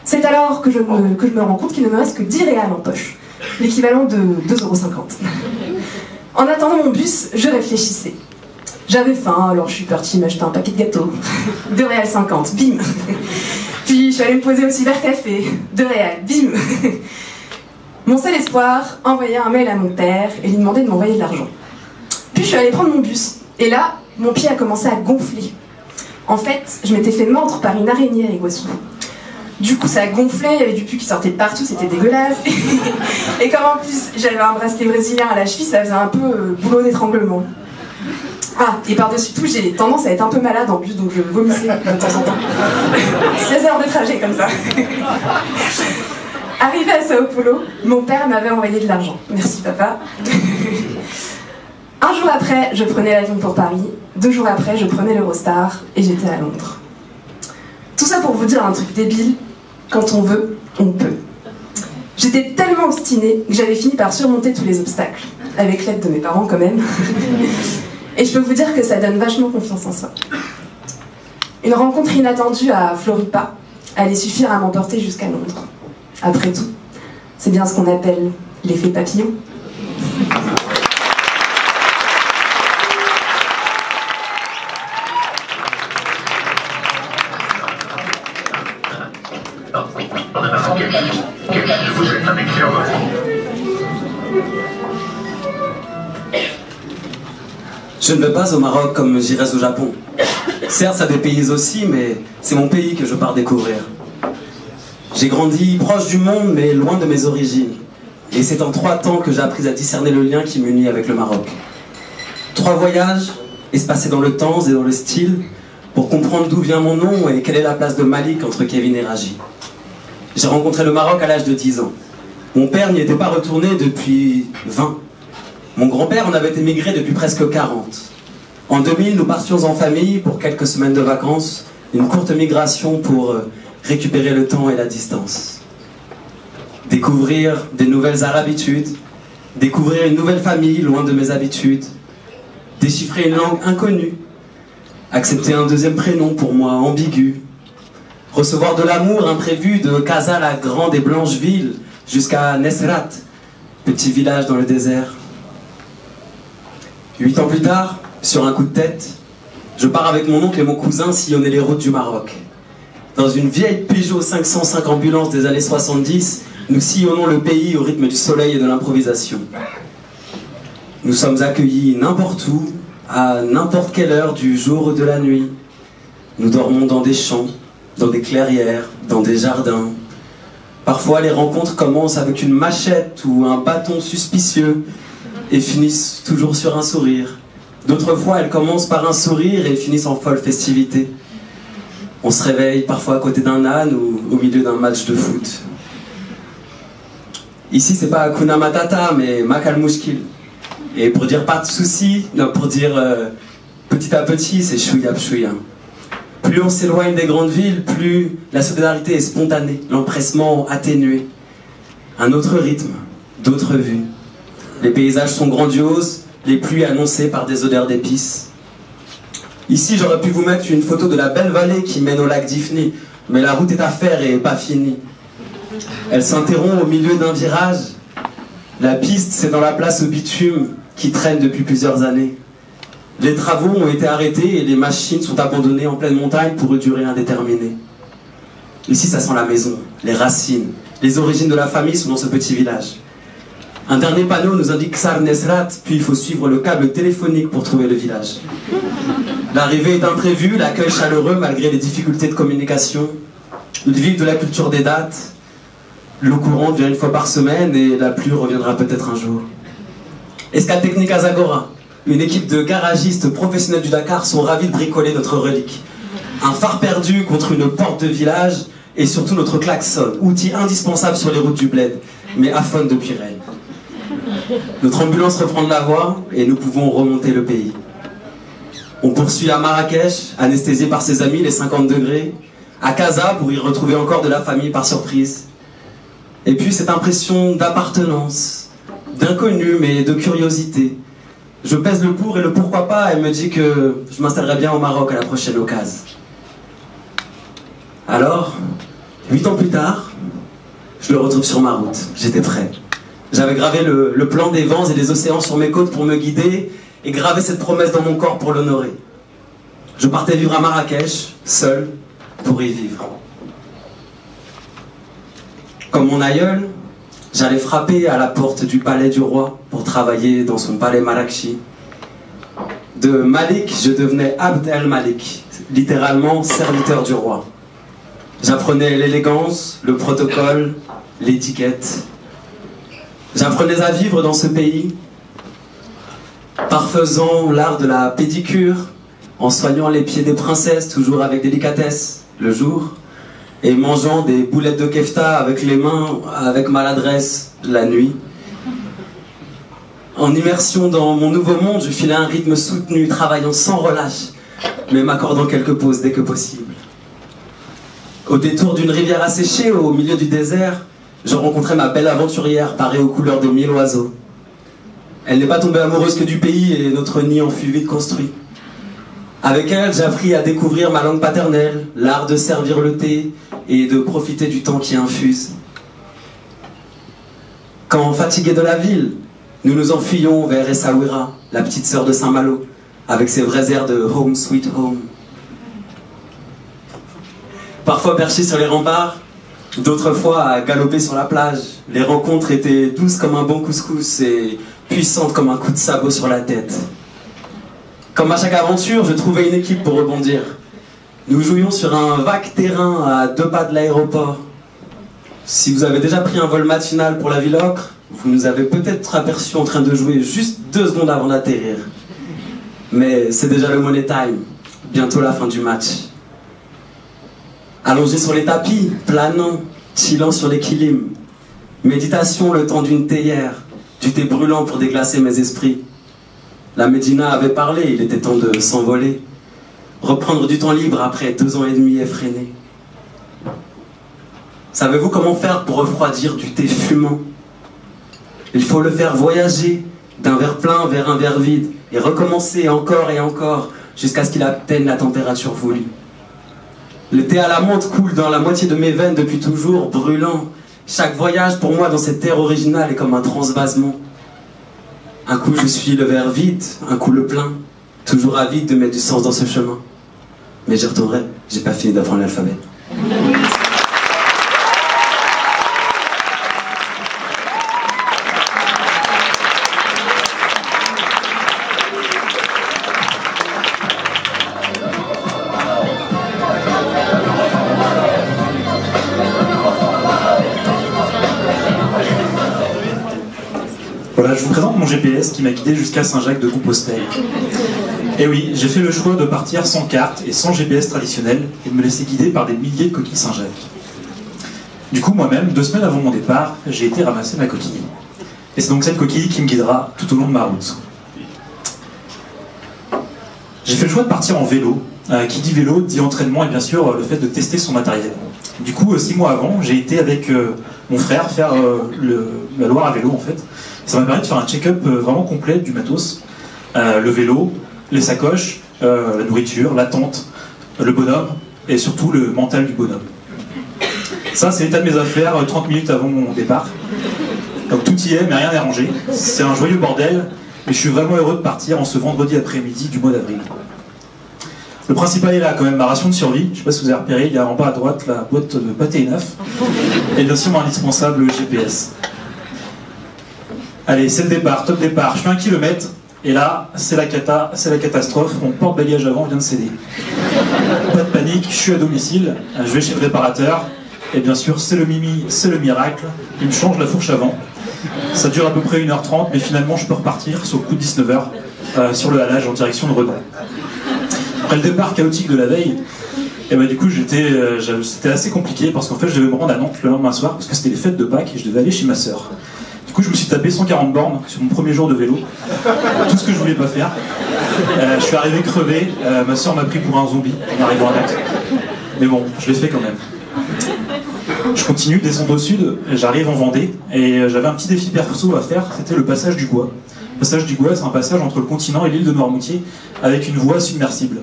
C'est alors que je me rends compte qu'il ne me reste que 10 réals en poche, l'équivalent de 2,50 €. En attendant mon bus, je réfléchissais. J'avais faim, alors je suis partie m'acheter un paquet de gâteaux. 2,50 €, bim. Puis je suis allée me poser au cybercafé. 2 réals, bim. Mon seul espoir, envoyer un mail à mon père et lui demander de m'envoyer de l'argent. Puis je suis allée prendre mon bus. Et là, mon pied a commencé à gonfler. En fait, je m'étais fait mordre par une araignée à Iguassou. Du coup, ça a gonflé, il y avait du pus qui sortait de partout, c'était dégueulasse. Et comme en plus, j'avais un bracelet brésilien à la cheville, ça faisait un peu boulot d'étranglement. Ah, et par-dessus tout, j'ai tendance à être un peu malade en plus, donc je vomissais de temps en temps. 16 heures de trajet comme ça. Arrivé à Sao Paulo, mon père m'avait envoyé de l'argent. Merci papa. Un jour après, je prenais l'avion pour Paris. 2 jours après, je prenais l'Eurostar et j'étais à Londres. Tout ça pour vous dire un truc débile. Quand on veut, on peut. J'étais tellement obstinée que j'avais fini par surmonter tous les obstacles. Avec l'aide de mes parents quand même. Et je peux vous dire que ça donne vachement confiance en soi. Une rencontre inattendue à Floripa allait suffire à m'emporter jusqu'à Londres. Après tout, c'est bien ce qu'on appelle l'effet papillon. Je ne vais pas au Maroc comme j'irais au Japon. Certes, ça dépayse aussi, mais c'est mon pays que je pars découvrir. J'ai grandi proche du monde, mais loin de mes origines. Et c'est en 3 temps que j'ai appris à discerner le lien qui m'unit avec le Maroc. 3 voyages, espacés dans le temps et dans le style, pour comprendre d'où vient mon nom et quelle est la place de Malik entre Kevin et Raji. J'ai rencontré le Maroc à l'âge de 10 ans. Mon père n'y était pas retourné depuis 20. Mon grand-père en avait émigré depuis presque 40. En 2000, nous partions en famille pour quelques semaines de vacances, une courte migration pour récupérer le temps et la distance. Découvrir des nouvelles habitudes, découvrir une nouvelle famille loin de mes habitudes, déchiffrer une langue inconnue, accepter un deuxième prénom pour moi ambigu, recevoir de l'amour imprévu de Casa la grande et blanche ville jusqu'à Nesrat, petit village dans le désert. 8 ans plus tard, sur un coup de tête, je pars avec mon oncle et mon cousin sillonner les routes du Maroc. Dans une vieille Peugeot 505 ambulance des années 70, nous sillonnons le pays au rythme du soleil et de l'improvisation. Nous sommes accueillis n'importe où, à n'importe quelle heure du jour ou de la nuit. Nous dormons dans des champs, dans des clairières, dans des jardins. Parfois, les rencontres commencent avec une machette ou un bâton suspicieux et finissent toujours sur un sourire. D'autres fois, elles commencent par un sourire et finissent en folle festivité. On se réveille parfois à côté d'un âne ou au milieu d'un match de foot. Ici, c'est pas Hakuna Matata, mais Makal Mouchkil. Et pour dire pas de soucis, non, pour dire petit à petit, c'est chouïa chouïa. Plus on s'éloigne des grandes villes, plus la solidarité est spontanée, l'empressement atténué. Un autre rythme, d'autres vues. Les paysages sont grandioses, les pluies annoncées par des odeurs d'épices. Ici, j'aurais pu vous mettre une photo de la belle vallée qui mène au lac d'Ifni, mais la route est à faire et pas finie. Elle s'interrompt au milieu d'un virage. La piste, c'est dans la place au bitume qui traîne depuis plusieurs années. Les travaux ont été arrêtés et les machines sont abandonnées en pleine montagne pour une durée indéterminée. Ici, ça sent la maison, les racines, les origines de la famille sont dans ce petit village. Un dernier panneau nous indique Ksar Nesrat, puis il faut suivre le câble téléphonique pour trouver le village. L'arrivée est imprévue, l'accueil chaleureux malgré les difficultés de communication. Ils vivent de la culture des dates. L'eau courante vient 1 fois par semaine et la pluie reviendra peut-être un jour. Escale Technique Azagora, une équipe de garagistes professionnels du Dakar sont ravis de bricoler notre relique. Un phare perdu contre une porte de village et surtout notre klaxon, outil indispensable sur les routes du bled, mais aphone depuis Rennes. Notre ambulance reprend de la voie et nous pouvons remonter le pays. On poursuit à Marrakech, anesthésié par ses amis, les 50 degrés, à Casa pour y retrouver encore de la famille par surprise. Et puis cette impression d'appartenance, d'inconnu mais de curiosité. Je pèse le pour et le pourquoi pas et me dis que je m'installerai bien au Maroc à la prochaine occasion. Alors, 8 ans plus tard, je le retrouve sur ma route. J'étais prêt. J'avais gravé le plan des vents et des océans sur mes côtes pour me guider et gravé cette promesse dans mon corps pour l'honorer. Je partais vivre à Marrakech, seul, pour y vivre. Comme mon aïeul, j'allais frapper à la porte du palais du roi pour travailler dans son palais Marrakchi. De Malik, je devenais Abd el-Malik, littéralement serviteur du roi. J'apprenais l'élégance, le protocole, l'étiquette. J'apprenais à vivre dans ce pays, parfaisant l'art de la pédicure, en soignant les pieds des princesses, toujours avec délicatesse, le jour, et mangeant des boulettes de kefta avec les mains, avec maladresse, la nuit. En immersion dans mon nouveau monde, je filais un rythme soutenu, travaillant sans relâche, mais m'accordant quelques pauses dès que possible. Au détour d'une rivière asséchée, au milieu du désert, je rencontrais ma belle aventurière, parée aux couleurs de 1000 oiseaux. Elle n'est pas tombée amoureuse que du pays et notre nid en fut vite construit. Avec elle, j'ai appris à découvrir ma langue paternelle, l'art de servir le thé et de profiter du temps qui infuse. Quand fatigués de la ville, nous nous enfuyions vers Essaouira, la petite sœur de Saint-Malo, avec ses vrais airs de Home Sweet Home. Parfois perchés sur les remparts, d'autres fois à galoper sur la plage. Les rencontres étaient douces comme un bon couscous et puissantes comme un coup de sabot sur la tête. Comme à chaque aventure, je trouvais une équipe pour rebondir. Nous jouions sur un vague terrain à 2 pas de l'aéroport. Si vous avez déjà pris un vol matinal pour la ville ocre, vous nous avez peut-être aperçus en train de jouer juste 2 secondes avant d'atterrir. Mais c'est déjà le money time, bientôt la fin du match. Allongé sur les tapis, planant, chillant sur les kilim. Méditation le temps d'une théière, du thé brûlant pour déglacer mes esprits. La Médina avait parlé, il était temps de s'envoler. Reprendre du temps libre après 2 ans et demi effrénés. Savez-vous comment faire pour refroidir du thé fumant? Il faut le faire voyager d'un verre plein vers un verre vide et recommencer encore et encore jusqu'à ce qu'il atteigne la température voulue. Le thé à la menthe coule dans la moitié de mes veines depuis toujours, brûlant. Chaque voyage pour moi dans cette terre originale est comme un transvasement. Un coup je suis le verre vide, un coup le plein. Toujours avide de mettre du sens dans ce chemin. Mais j'y retournerai, j'ai pas fini d'apprendre l'alphabet. Voilà, je vous présente mon GPS qui m'a guidé jusqu'à Saint-Jacques-de-Compostelle. Et oui, j'ai fait le choix de partir sans carte et sans GPS traditionnel et de me laisser guider par des milliers de coquilles Saint-Jacques. Du coup, moi-même, 2 semaines avant mon départ, j'ai été ramasser ma coquille. Et c'est donc cette coquille qui me guidera tout au long de ma route. J'ai fait le choix de partir en vélo. Qui dit vélo dit entraînement et bien sûr le fait de tester son matériel. Du coup, 6 mois avant, j'ai été avec mon frère faire la Loire à vélo en fait. Ça m'a permis de faire un check-up vraiment complet du matos. Le vélo, les sacoches, la nourriture, la tente, le bonhomme et surtout le mental du bonhomme. Ça, c'est l'état de mes affaires 30 minutes avant mon départ. Donc tout y est, mais rien n'est rangé. C'est un joyeux bordel, mais je suis vraiment heureux de partir en ce vendredi après-midi du mois d'avril. Le principal est là quand même, ma ration de survie. Je ne sais pas si vous avez repéré, il y a en bas à droite la boîte de pâté et neuf. Et bien sûr mon indispensable GPS. Allez, c'est le départ, top départ. Je fais 1 kilomètre, et là, c'est la catastrophe. Mon porte-bagages avant vient de céder. Pas de panique, je suis à domicile, je vais chez le réparateur, et bien sûr, c'est le mimi, c'est le miracle. Il me change la fourche avant. Ça dure à peu près 1h30, mais finalement je peux repartir sur le coup de 19h sur le halage en direction de Redon. Après le départ chaotique de la veille, et bah du coup c'était assez compliqué parce qu'en fait je devais me rendre à Nantes le lendemain soir parce que c'était les fêtes de Pâques et je devais aller chez ma sœur. Du coup je me suis tapé 140 bornes sur mon premier jour de vélo, tout ce que je voulais pas faire. Je suis arrivé crevé, ma sœur m'a pris pour un zombie en arrivant à Nantes. Mais bon, je l'ai fait quand même. Je continue, descendre au sud, j'arrive en Vendée et j'avais un petit défi perso à faire, c'était le passage du Gois. Le passage du Gois, c'est un passage entre le continent et l'île de Noirmoutier avec une voie submersible.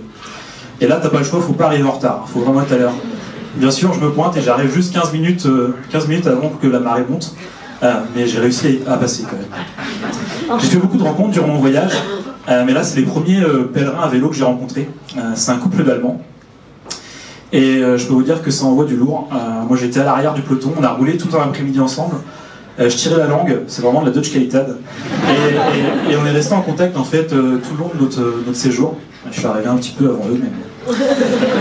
Et là, t'as pas le choix, faut pas arriver en retard, faut vraiment être à l'heure. Bien sûr, je me pointe et j'arrive juste 15 minutes avant que la marée monte, mais j'ai réussi à passer quand même. J'ai fait beaucoup de rencontres durant mon voyage, mais là, c'est les premiers pèlerins à vélo que j'ai rencontrés. C'est un couple d'Allemands. Et je peux vous dire que ça envoie du lourd. Moi j'étais à l'arrière du peloton, on a roulé tout un après-midi ensemble. Je tirais la langue, c'est vraiment de la Dutch Qualität. Et on est resté en contact en fait tout le long de notre séjour. Je suis arrivé un petit peu avant eux, mais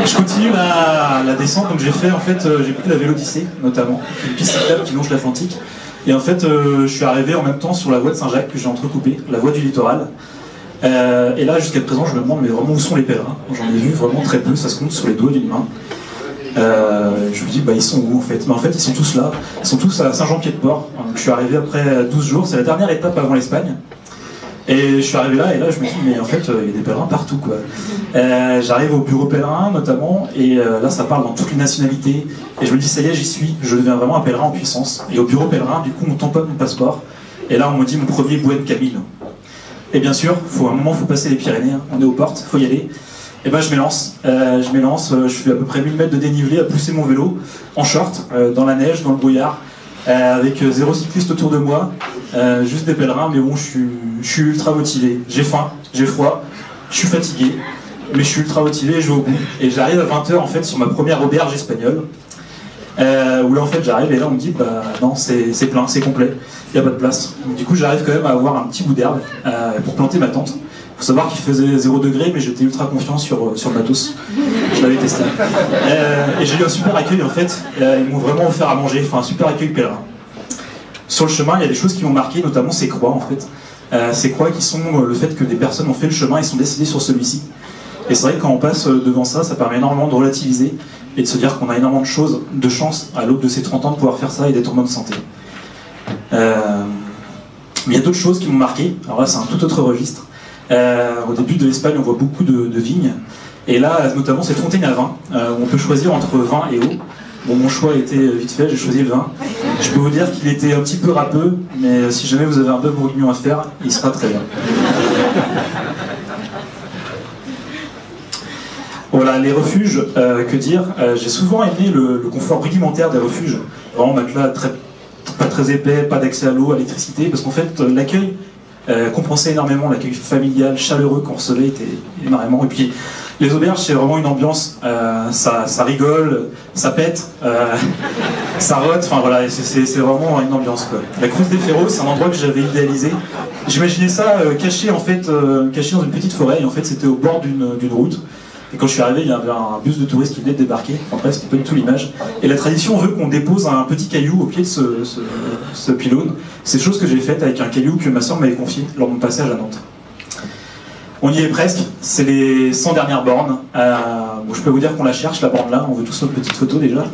je continue la descente. Donc j'ai pris la Vélodyssée notamment, une piste cyclable qui longe l'Atlantique. Et en fait je suis arrivé en même temps sur la voie de Saint-Jacques que j'ai entrecoupée, la voie du littoral. Et là, jusqu'à présent, je me demande mais vraiment où sont les pèlerins. J'en ai vu vraiment très peu, ça se compte sur les doigts d'une main. Je me dis, ils sont où en fait? Mais en fait, ils sont tous là. Ils sont tous à Saint-Jean-Pied-de-Port. Donc, je suis arrivé après 12 jours, c'est la dernière étape avant l'Espagne. Et je suis arrivé là, et là, je me dis, mais en fait, il y a des pèlerins partout, quoi. J'arrive au bureau pèlerin, notamment, et là, ça parle dans toutes les nationalités. Et je me dis, ça y est, j'y suis, je deviens vraiment un pèlerin en puissance. Et au bureau pèlerin, du coup, on tamponne mon passeport. Et là, on me dit mon premier Buen Camino. Et bien sûr, à un moment, il faut passer les Pyrénées, hein. On est aux portes, il faut y aller. Et ben je m'élance, je fais à peu près 1000 mètres de dénivelé à pousser mon vélo en short, dans la neige, dans le brouillard, avec 0 cycliste autour de moi, juste des pèlerins, mais bon, je suis ultra motivé. J'ai faim, j'ai froid, je suis fatigué, mais je suis ultra motivé et je vais au bout. Et j'arrive à 20h en fait sur ma première auberge espagnole, où là en fait j'arrive et là on me dit non, c'est plein, c'est complet, il n'y a pas de place. Donc, du coup j'arrive quand même à avoir un petit bout d'herbe pour planter ma tente. Il faut savoir qu'il faisait 0 degré, mais j'étais ultra confiant sur le matos. Je l'avais testé. Et j'ai eu un super accueil en fait. Ils m'ont vraiment offert à manger, enfin un super accueil pèlerin. Sur le chemin, il y a des choses qui m'ont marqué, notamment ces croix en fait. Ces croix qui sont le fait que des personnes ont fait le chemin et sont décédées sur celui-ci. Et c'est vrai que quand on passe devant ça, ça permet énormément de relativiser et de se dire qu'on a énormément de chance à l'aube de ces 30 ans de pouvoir faire ça et d'être en bonne santé. Mais il y a d'autres choses qui m'ont marqué. Alors là, c'est un tout autre registre. Au début de l'Espagne, on voit beaucoup de vignes. Et là, notamment, cette fontaine à vin. On peut choisir entre vin et eau. Bon, mon choix était vite fait, j'ai choisi le vin. Je peux vous dire qu'il était un petit peu râpeux, mais si jamais vous avez un bœuf bourguignon à faire, il sera très bien. Voilà, les refuges, que dire, j'ai souvent aimé le confort rudimentaire des refuges. Vraiment, matelas pas très épais, pas d'accès à l'eau, à l'électricité, parce qu'en fait, l'accueil compensait énormément, l'accueil familial, chaleureux qu'on recevait était énormément. Et puis, les auberges, c'est vraiment une ambiance, ça rigole, ça pète, ça rote, enfin voilà, c'est vraiment une ambiance, quoi. La Cruz des Ferros, c'est un endroit que j'avais idéalisé. J'imaginais ça caché dans une petite forêt, et en fait, c'était au bord d'une route. Et quand je suis arrivé, il y avait un bus de touristes qui venait de débarquer. En fait, c'était pas du tout l'image. Et la tradition veut qu'on dépose un petit caillou au pied de ce pylône. C'est chose que j'ai faite avec un caillou que ma soeur m'avait confié lors de mon passage à Nantes. On y est presque. C'est les 100 dernières bornes. Bon, je peux vous dire qu'on la cherche, la borne là. On veut tous notre petite photo déjà.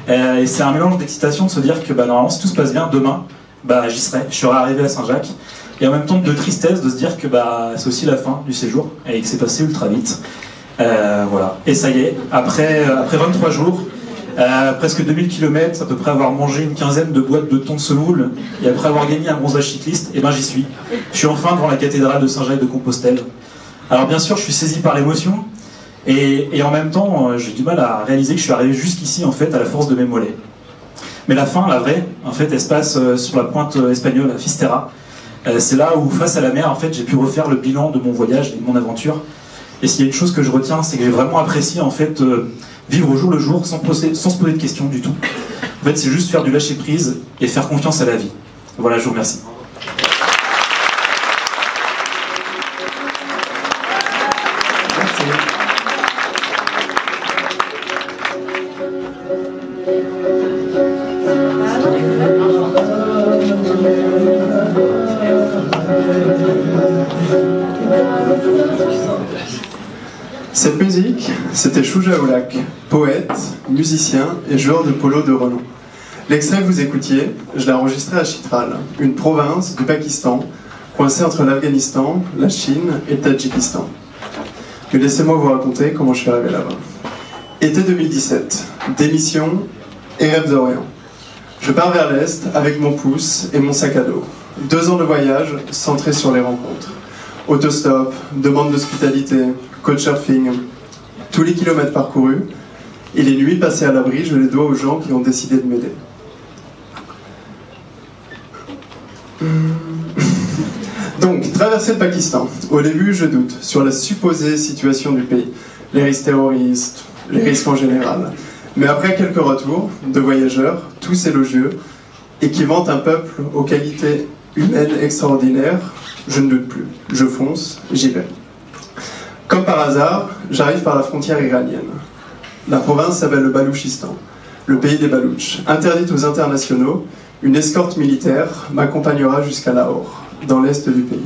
Et c'est un mélange d'excitation de se dire que normalement, si tout se passe bien, demain, j'y serai. Je serai arrivé à Saint-Jacques. Et en même temps de tristesse de se dire que c'est aussi la fin du séjour et que c'est passé ultra vite. Voilà. Et ça y est, après 23 jours, presque 2000 km, à peu près avoir mangé une quinzaine de boîtes de thon de semoule, et après avoir gagné un bronzage cycliste, j'y suis. Je suis enfin devant la cathédrale de Saint-Jacques de Compostelle. Alors bien sûr, je suis saisi par l'émotion, et en même temps, j'ai du mal à réaliser que je suis arrivé jusqu'ici, en fait, à la force de mes mollets. Mais la fin, la vraie, en fait, elle se passe sur la pointe espagnole, à Fisterra. C'est là où, face à la mer, en fait, j'ai pu refaire le bilan de mon voyage et de mon aventure. Et s'il y a une chose que je retiens, c'est que j'ai vraiment apprécié en fait vivre au jour le jour sans se poser de questions du tout. En fait, c'est juste faire du lâcher prise et faire confiance à la vie. Voilà, je vous remercie. Merci. Cette musique, c'était Shuja Ulaq, poète, musicien et joueur de polo de renom. L'extrait que vous écoutiez, je l'ai enregistré à Chitral, une province du Pakistan, coincée entre l'Afghanistan, la Chine et le Tadjikistan. Mais laissez-moi vous raconter comment je suis arrivé là-bas. Été 2017, démission et rêve d'Orient. Je pars vers l'Est avec mon pouce et mon sac à dos. 2 ans de voyage centrés sur les rencontres. Autostop, demande d'hospitalité, couchsurfing, tous les kilomètres parcourus et les nuits passées à l'abri, je les dois aux gens qui ont décidé de m'aider. Donc, traverser le Pakistan. Au début, je doute sur la supposée situation du pays, les risques terroristes, les risques en général. Mais après quelques retours de voyageurs, tous élogieux, et qui vantent un peuple aux qualités humaines extraordinaires, je ne doute plus. Je fonce, j'y vais. Comme par hasard, j'arrive par la frontière iranienne. La province s'appelle le Baloutchistan, le pays des Baloutches. Interdite aux internationaux, une escorte militaire m'accompagnera jusqu'à Lahore, dans l'est du pays.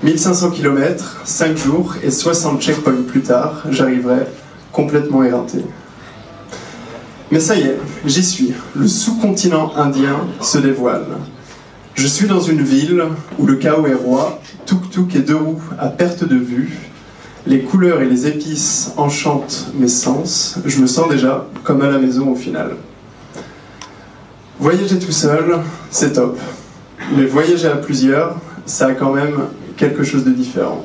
1500 km, 5 jours et 60 checkpoints plus tard, j'arriverai complètement éreinté. Mais ça y est, j'y suis. Le sous-continent indien se dévoile. Je suis dans une ville où le chaos est roi, tuk-tuk et 2 roues à perte de vue. Les couleurs et les épices enchantent mes sens. Je me sens déjà comme à la maison au final. Voyager tout seul, c'est top. Mais voyager à plusieurs, ça a quand même quelque chose de différent.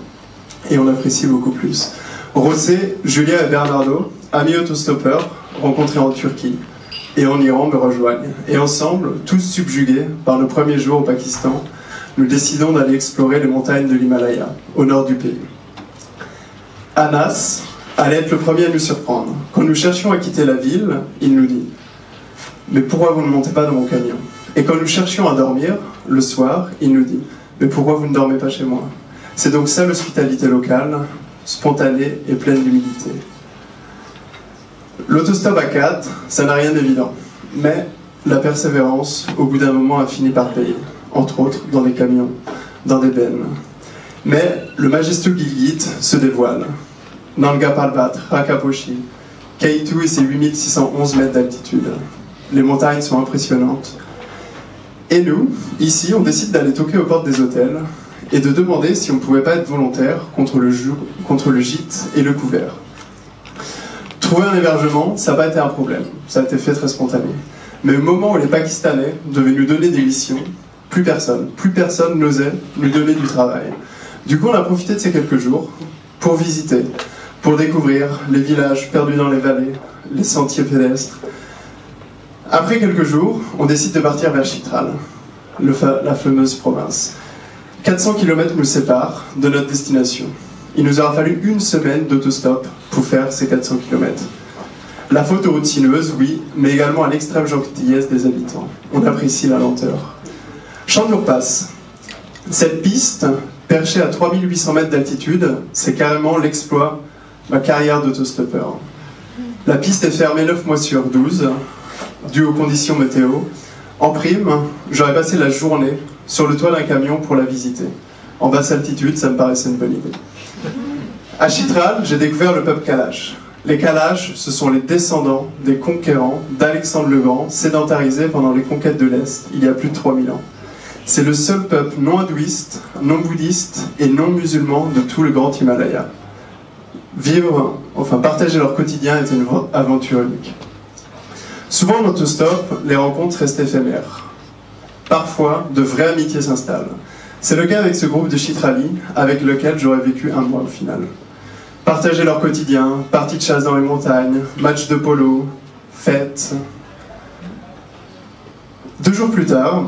Et on apprécie beaucoup plus. Rossé, Julia et Bernardo, amis autostoppeurs, rencontrés en Turquie et en Iran, me rejoignent. Et ensemble, tous subjugués par le premier jour au Pakistan, nous décidons d'aller explorer les montagnes de l'Himalaya, au nord du pays. Anas allait être le premier à nous surprendre. Quand nous cherchions à quitter la ville, il nous dit « Mais pourquoi vous ne montez pas dans mon camion ?» Et quand nous cherchions à dormir, le soir, il nous dit « Mais pourquoi vous ne dormez pas chez moi ?» C'est donc ça l'hospitalité locale, spontanée et pleine d'humilité. L'autostop à 4, ça n'a rien d'évident. Mais la persévérance, au bout d'un moment, a fini par payer. Entre autres, dans des camions, dans des bennes. Mais le majestueux Gilgit se dévoile. Nanga Parbat, Rakaposhi, K2 et ses 8611 mètres d'altitude. Les montagnes sont impressionnantes. Et nous, ici, on décide d'aller toquer aux portes des hôtels et de demander si on ne pouvait pas être volontaire contre le gîte et le couvert. Trouver un hébergement, ça n'a pas été un problème. Ça a été fait très spontané. Mais au moment où les Pakistanais devaient nous donner des missions, plus personne n'osait nous donner du travail. Du coup, on a profité de ces quelques jours pour visiter, pour découvrir les villages perdus dans les vallées, les sentiers pédestres. Après quelques jours, on décide de partir vers Chitral, la fameuse province. 400 km nous séparent de notre destination. Il nous aura fallu 1 semaine d'autostop pour faire ces 400 km. La faute aux routes sinueuses, oui, mais également à l'extrême gentillesse des habitants. On apprécie la lenteur. Champ de jours passe. Cette piste, perchée à 3800 mètres d'altitude, c'est carrément l'exploit de ma carrière d'autostoppeur. La piste est fermée 9 mois sur 12, dû aux conditions météo. En prime, j'aurais passé la journée sur le toit d'un camion pour la visiter. En basse altitude, ça me paraissait une bonne idée. À Chitral, j'ai découvert le peuple Kalash. Les Kalash, ce sont les descendants des conquérants d'Alexandre le Grand, sédentarisés pendant les conquêtes de l'Est, il y a plus de 3000 ans. C'est le seul peuple non hindouiste, non bouddhiste et non musulman de tout le grand Himalaya. Partager leur quotidien est une aventure unique. Souvent en autostop, les rencontres restent éphémères. Parfois, de vraies amitiés s'installent. C'est le cas avec ce groupe de Chitrali, avec lequel j'aurais vécu 1 mois au final. Partager leur quotidien, parties de chasse dans les montagnes, matchs de polo, fêtes. 2 jours plus tard,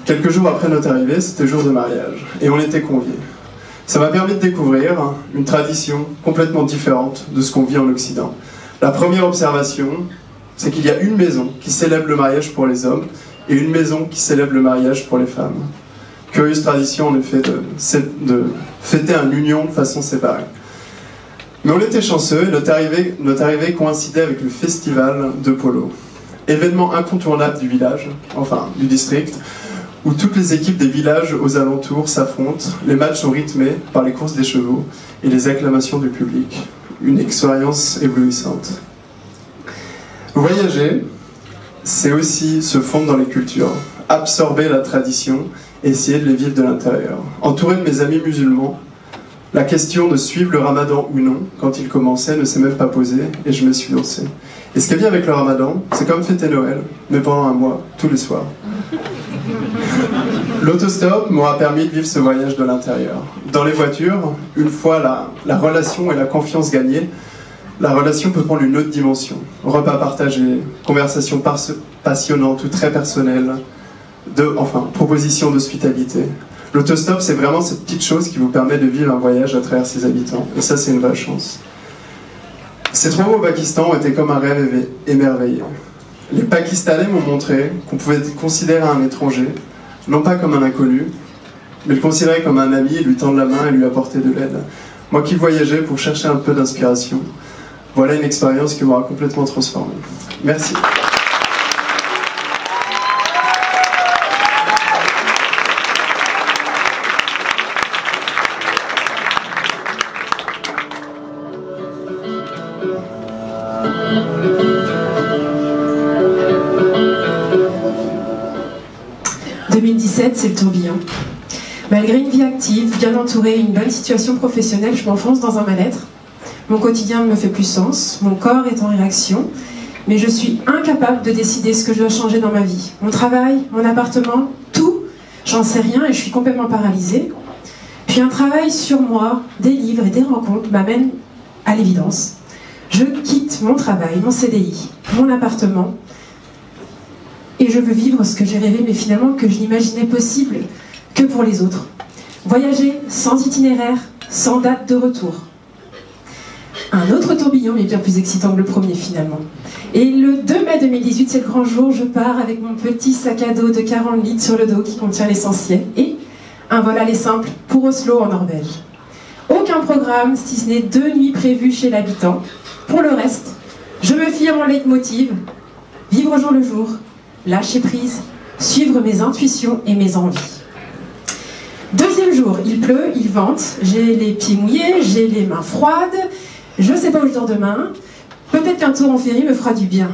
quelques jours après notre arrivée, c'était jour de mariage, et on était conviés. Ça m'a permis de découvrir une tradition complètement différente de ce qu'on vit en Occident. La première observation, c'est qu'il y a une maison qui célèbre le mariage pour les hommes, et une maison qui célèbre le mariage pour les femmes. Curieuse tradition en effet de fêter une union de façon séparée. Mais on était chanceux et notre arrivée coïncidait avec le festival de polo. Événement incontournable du village, du district, où toutes les équipes des villages aux alentours s'affrontent. Les matchs sont rythmés par les courses des chevaux et les acclamations du public. Une expérience éblouissante. Voyager, c'est aussi se fondre dans les cultures, absorber la tradition et essayer de les vivre de l'intérieur. Entouré de mes amis musulmans, la question de suivre le ramadan ou non, quand il commençait, ne s'est même pas posée et je me suis lancé. Et ce qui est bien avec le ramadan, c'est comme fêter Noël, mais pendant un mois, tous les soirs. L'autostop m'aura permis de vivre ce voyage de l'intérieur. Dans les voitures, une fois la relation et la confiance gagnées, la relation peut prendre une autre dimension. Repas partagés, conversations passionnantes ou très personnelles, propositions d'hospitalité. L'autostop, c'est vraiment cette petite chose qui vous permet de vivre un voyage à travers ses habitants. Et ça, c'est une vraie chance. Ces 3 mois au Pakistan étaient comme un rêve émerveillé. Les Pakistanais m'ont montré qu'on pouvait considérer un étranger, non pas comme un inconnu, mais le considérer comme un ami, lui tendre la main et lui apporter de l'aide. Moi qui voyageais pour chercher un peu d'inspiration, voilà une expérience qui m'aura complètement transformé. Merci. C'est le tourbillon. Malgré une vie active, bien entourée, une bonne situation professionnelle, je m'enfonce dans un mal-être. Mon quotidien ne me fait plus sens, mon corps est en réaction, mais je suis incapable de décider ce que je dois changer dans ma vie. Mon travail, mon appartement, tout, j'en sais rien et je suis complètement paralysée. Puis un travail sur moi, des livres et des rencontres m'amènent à l'évidence. Je quitte mon travail, mon CDI, mon appartement, et je veux vivre ce que j'ai rêvé, mais finalement que je n'imaginais possible que pour les autres. Voyager sans itinéraire, sans date de retour. Un autre tourbillon, mais bien plus excitant que le premier finalement. Et le 2 mai 2018, c'est le grand jour, je pars avec mon petit sac à dos de 40 litres sur le dos qui contient l'essentiel. Et un vol aller simple pour Oslo en Norvège. Aucun programme, si ce n'est 2 nuits prévues chez l'habitant. Pour le reste, je me fie à mon leitmotiv, vivre au jour le jour, lâcher prise, suivre mes intuitions et mes envies. 2e jour, il pleut, il vente, j'ai les pieds mouillés, j'ai les mains froides, je ne sais pas où je dors demain, peut-être qu'un tour en ferry me fera du bien.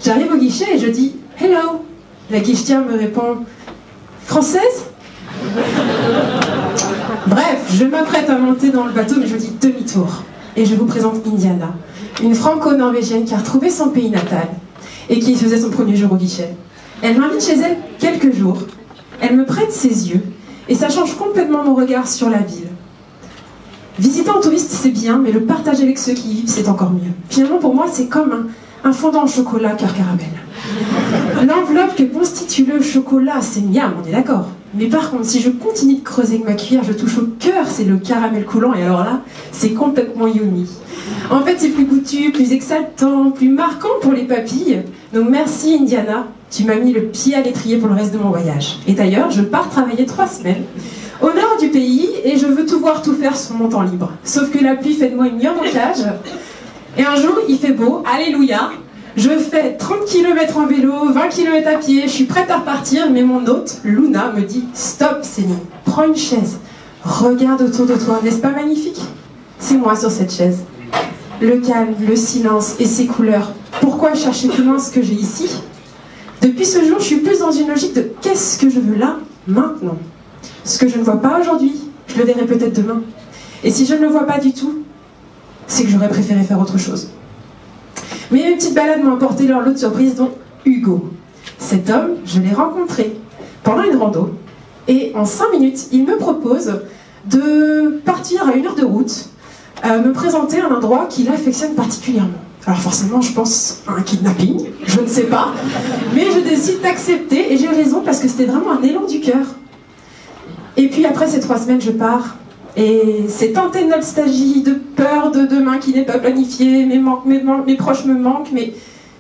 J'arrive au guichet et je dis « Hello ». La guichetière me répond « Française ?» Bref, je m'apprête à monter dans le bateau, mais je dis demi-tour. Et je vous présente Indiana, une franco-norvégienne qui a retrouvé son pays natal et qui faisait son premier jour au guichet. Elle m'invite chez elle quelques jours, elle me prête ses yeux, et ça change complètement mon regard sur la ville. Visiter en touriste, c'est bien, mais le partager avec ceux qui y vivent, c'est encore mieux. Finalement, pour moi, c'est comme un fondant au chocolat cœur caramel. L'enveloppe que constitue le chocolat, c'est miam, on est d'accord. Mais par contre, si je continue de creuser avec ma cuillère, je touche au cœur, c'est le caramel coulant, et alors là, c'est complètement yummy. En fait, c'est plus goûtu, plus exaltant, plus marquant pour les papilles. Donc merci Indiana, tu m'as mis le pied à l'étrier pour le reste de mon voyage. Et d'ailleurs, je pars travailler 3 semaines au nord du pays et je veux tout voir, tout faire sur mon temps libre. Sauf que la pluie fait de moi une en cage. Et un jour, il fait beau, alléluia. Je fais 30 km en vélo, 20 km à pied, je suis prête à repartir, mais mon hôte, Luna, me dit « Stop, Céline, prends une chaise, regarde autour de toi, n'est-ce pas magnifique ?» C'est moi sur cette chaise. Le calme, le silence et ses couleurs. Pourquoi chercher plus loin ce que j'ai ici? Depuis ce jour, je suis plus dans une logique de « Qu'est-ce que je veux là, maintenant ?» Ce que je ne vois pas aujourd'hui, je le verrai peut-être demain. Et si je ne le vois pas du tout, c'est que j'aurais préféré faire autre chose. Mais une petite balade m'a emporté leur lot de surprises, dont Hugo. Cet homme, je l'ai rencontré pendant une rando, et en 5 minutes, il me propose de partir à 1 heure de route, me présenter un endroit qu'il affectionne particulièrement. Alors forcément, je pense à un kidnapping, je ne sais pas, mais je décide d'accepter, et j'ai raison parce que c'était vraiment un élan du cœur. Et puis après ces 3 semaines, je pars. Et c'est tenté de nostalgie, de peur de demain qui n'est pas planifié, mes proches me manquent, mais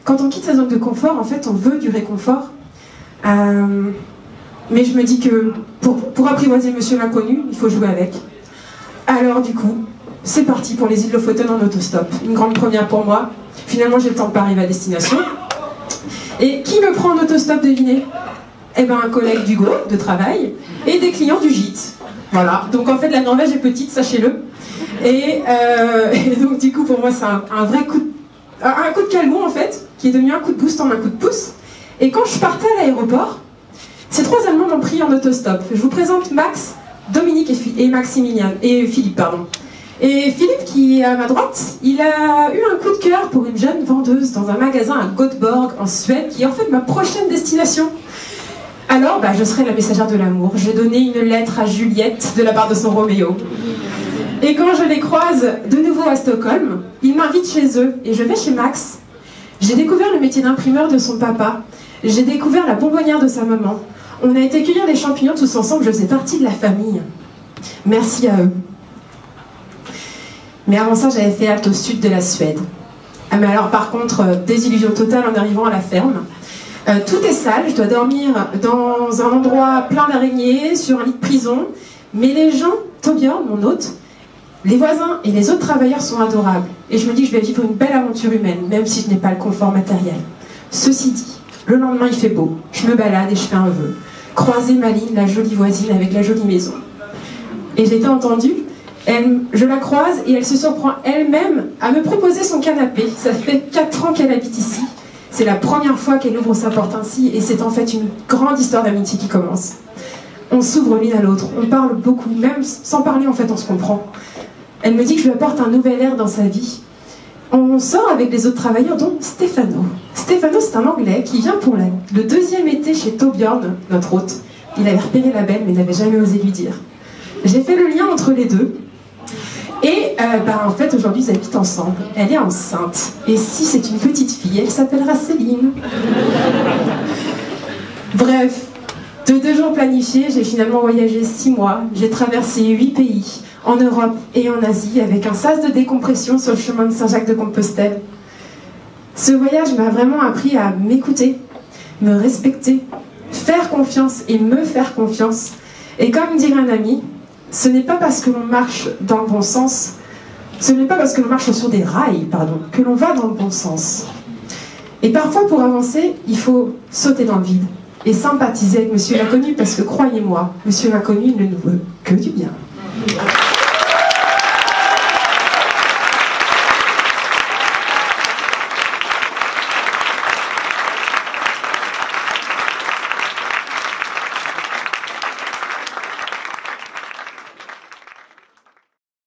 quand on quitte sa zone de confort, en fait, on veut du réconfort. Mais je me dis que pour apprivoiser Monsieur l'Inconnu, il faut jouer avec. Alors du coup, c'est parti pour les îles Lofoten en autostop. Une grande première pour moi. Finalement, j'ai le temps de pas arriver à destination. Et qui me prend en autostop, devinez? Eh ben, un collègue d'Hugo, de travail, et des clients du gîte. Voilà, donc en fait la Norvège est petite, sachez-le. Et donc du coup pour moi c'est un vrai coup de calmant en fait, qui est devenu un coup de boost en un coup de pouce. Et quand je partais à l'aéroport, ces trois Allemands m'ont pris en autostop. Je vous présente Max, Dominique et Maximilien, et Philippe, pardon. Et Philippe, qui est à ma droite, il a eu un coup de cœur pour une jeune vendeuse dans un magasin à Göteborg, en Suède, qui est en fait ma prochaine destination. Alors, je serai la messagère de l'amour. J'ai donné une lettre à Juliette de la part de son Roméo. Et quand je les croise de nouveau à Stockholm, ils m'invitent chez eux, et je vais chez Max. J'ai découvert le métier d'imprimeur de son papa. J'ai découvert la bonbonnière de sa maman. On a été cueillir les champignons tous ensemble, je faisais partie de la famille. Merci à eux. Mais avant ça, j'avais fait halte au sud de la Suède. Ah mais alors par contre, désillusion totale en arrivant à la ferme. Tout est sale, je dois dormir dans un endroit plein d'araignées, sur un lit de prison. Mais les gens, Torbjörn, mon hôte, les voisins et les autres travailleurs sont adorables. Et je me dis que je vais vivre une belle aventure humaine, même si je n'ai pas le confort matériel. Ceci dit, le lendemain il fait beau, je me balade et je fais un vœu. Croiser Maline, la jolie voisine avec la jolie maison. Et je l'ai entendue, je la croise et elle se surprend elle-même à me proposer son canapé. Ça fait 4 ans qu'elle habite ici. C'est la première fois qu'elle ouvre sa porte ainsi et c'est en fait une grande histoire d'amitié qui commence. On s'ouvre l'une à l'autre, on parle beaucoup, même sans parler en fait on se comprend. Elle me dit que je lui apporte un nouvel air dans sa vie. On sort avec les autres travailleurs, dont Stefano. Stefano, c'est un Anglais qui vient pour le 2e été chez Torbjörn, notre hôte. Il avait repéré la belle, mais n'avait jamais osé lui dire. J'ai fait le lien entre les deux. Et en fait, aujourd'hui, ils habitent ensemble. Elle est enceinte. Et si c'est une petite fille, elle s'appellera Céline. Bref, de 2 jours planifiés, j'ai finalement voyagé 6 mois. J'ai traversé 8 pays, en Europe et en Asie, avec un sas de décompression sur le chemin de Saint-Jacques-de-Compostelle. Ce voyage m'a vraiment appris à m'écouter, me respecter, faire confiance et me faire confiance. Et comme dirait un ami, ce n'est pas parce que l'on marche dans le bon sens, ce n'est pas parce que l'on marche sur des rails, que l'on va dans le bon sens. Et parfois, pour avancer, il faut sauter dans le vide et sympathiser avec Monsieur l'Inconnu, parce que croyez-moi, Monsieur l'Inconnu ne nous veut que du bien.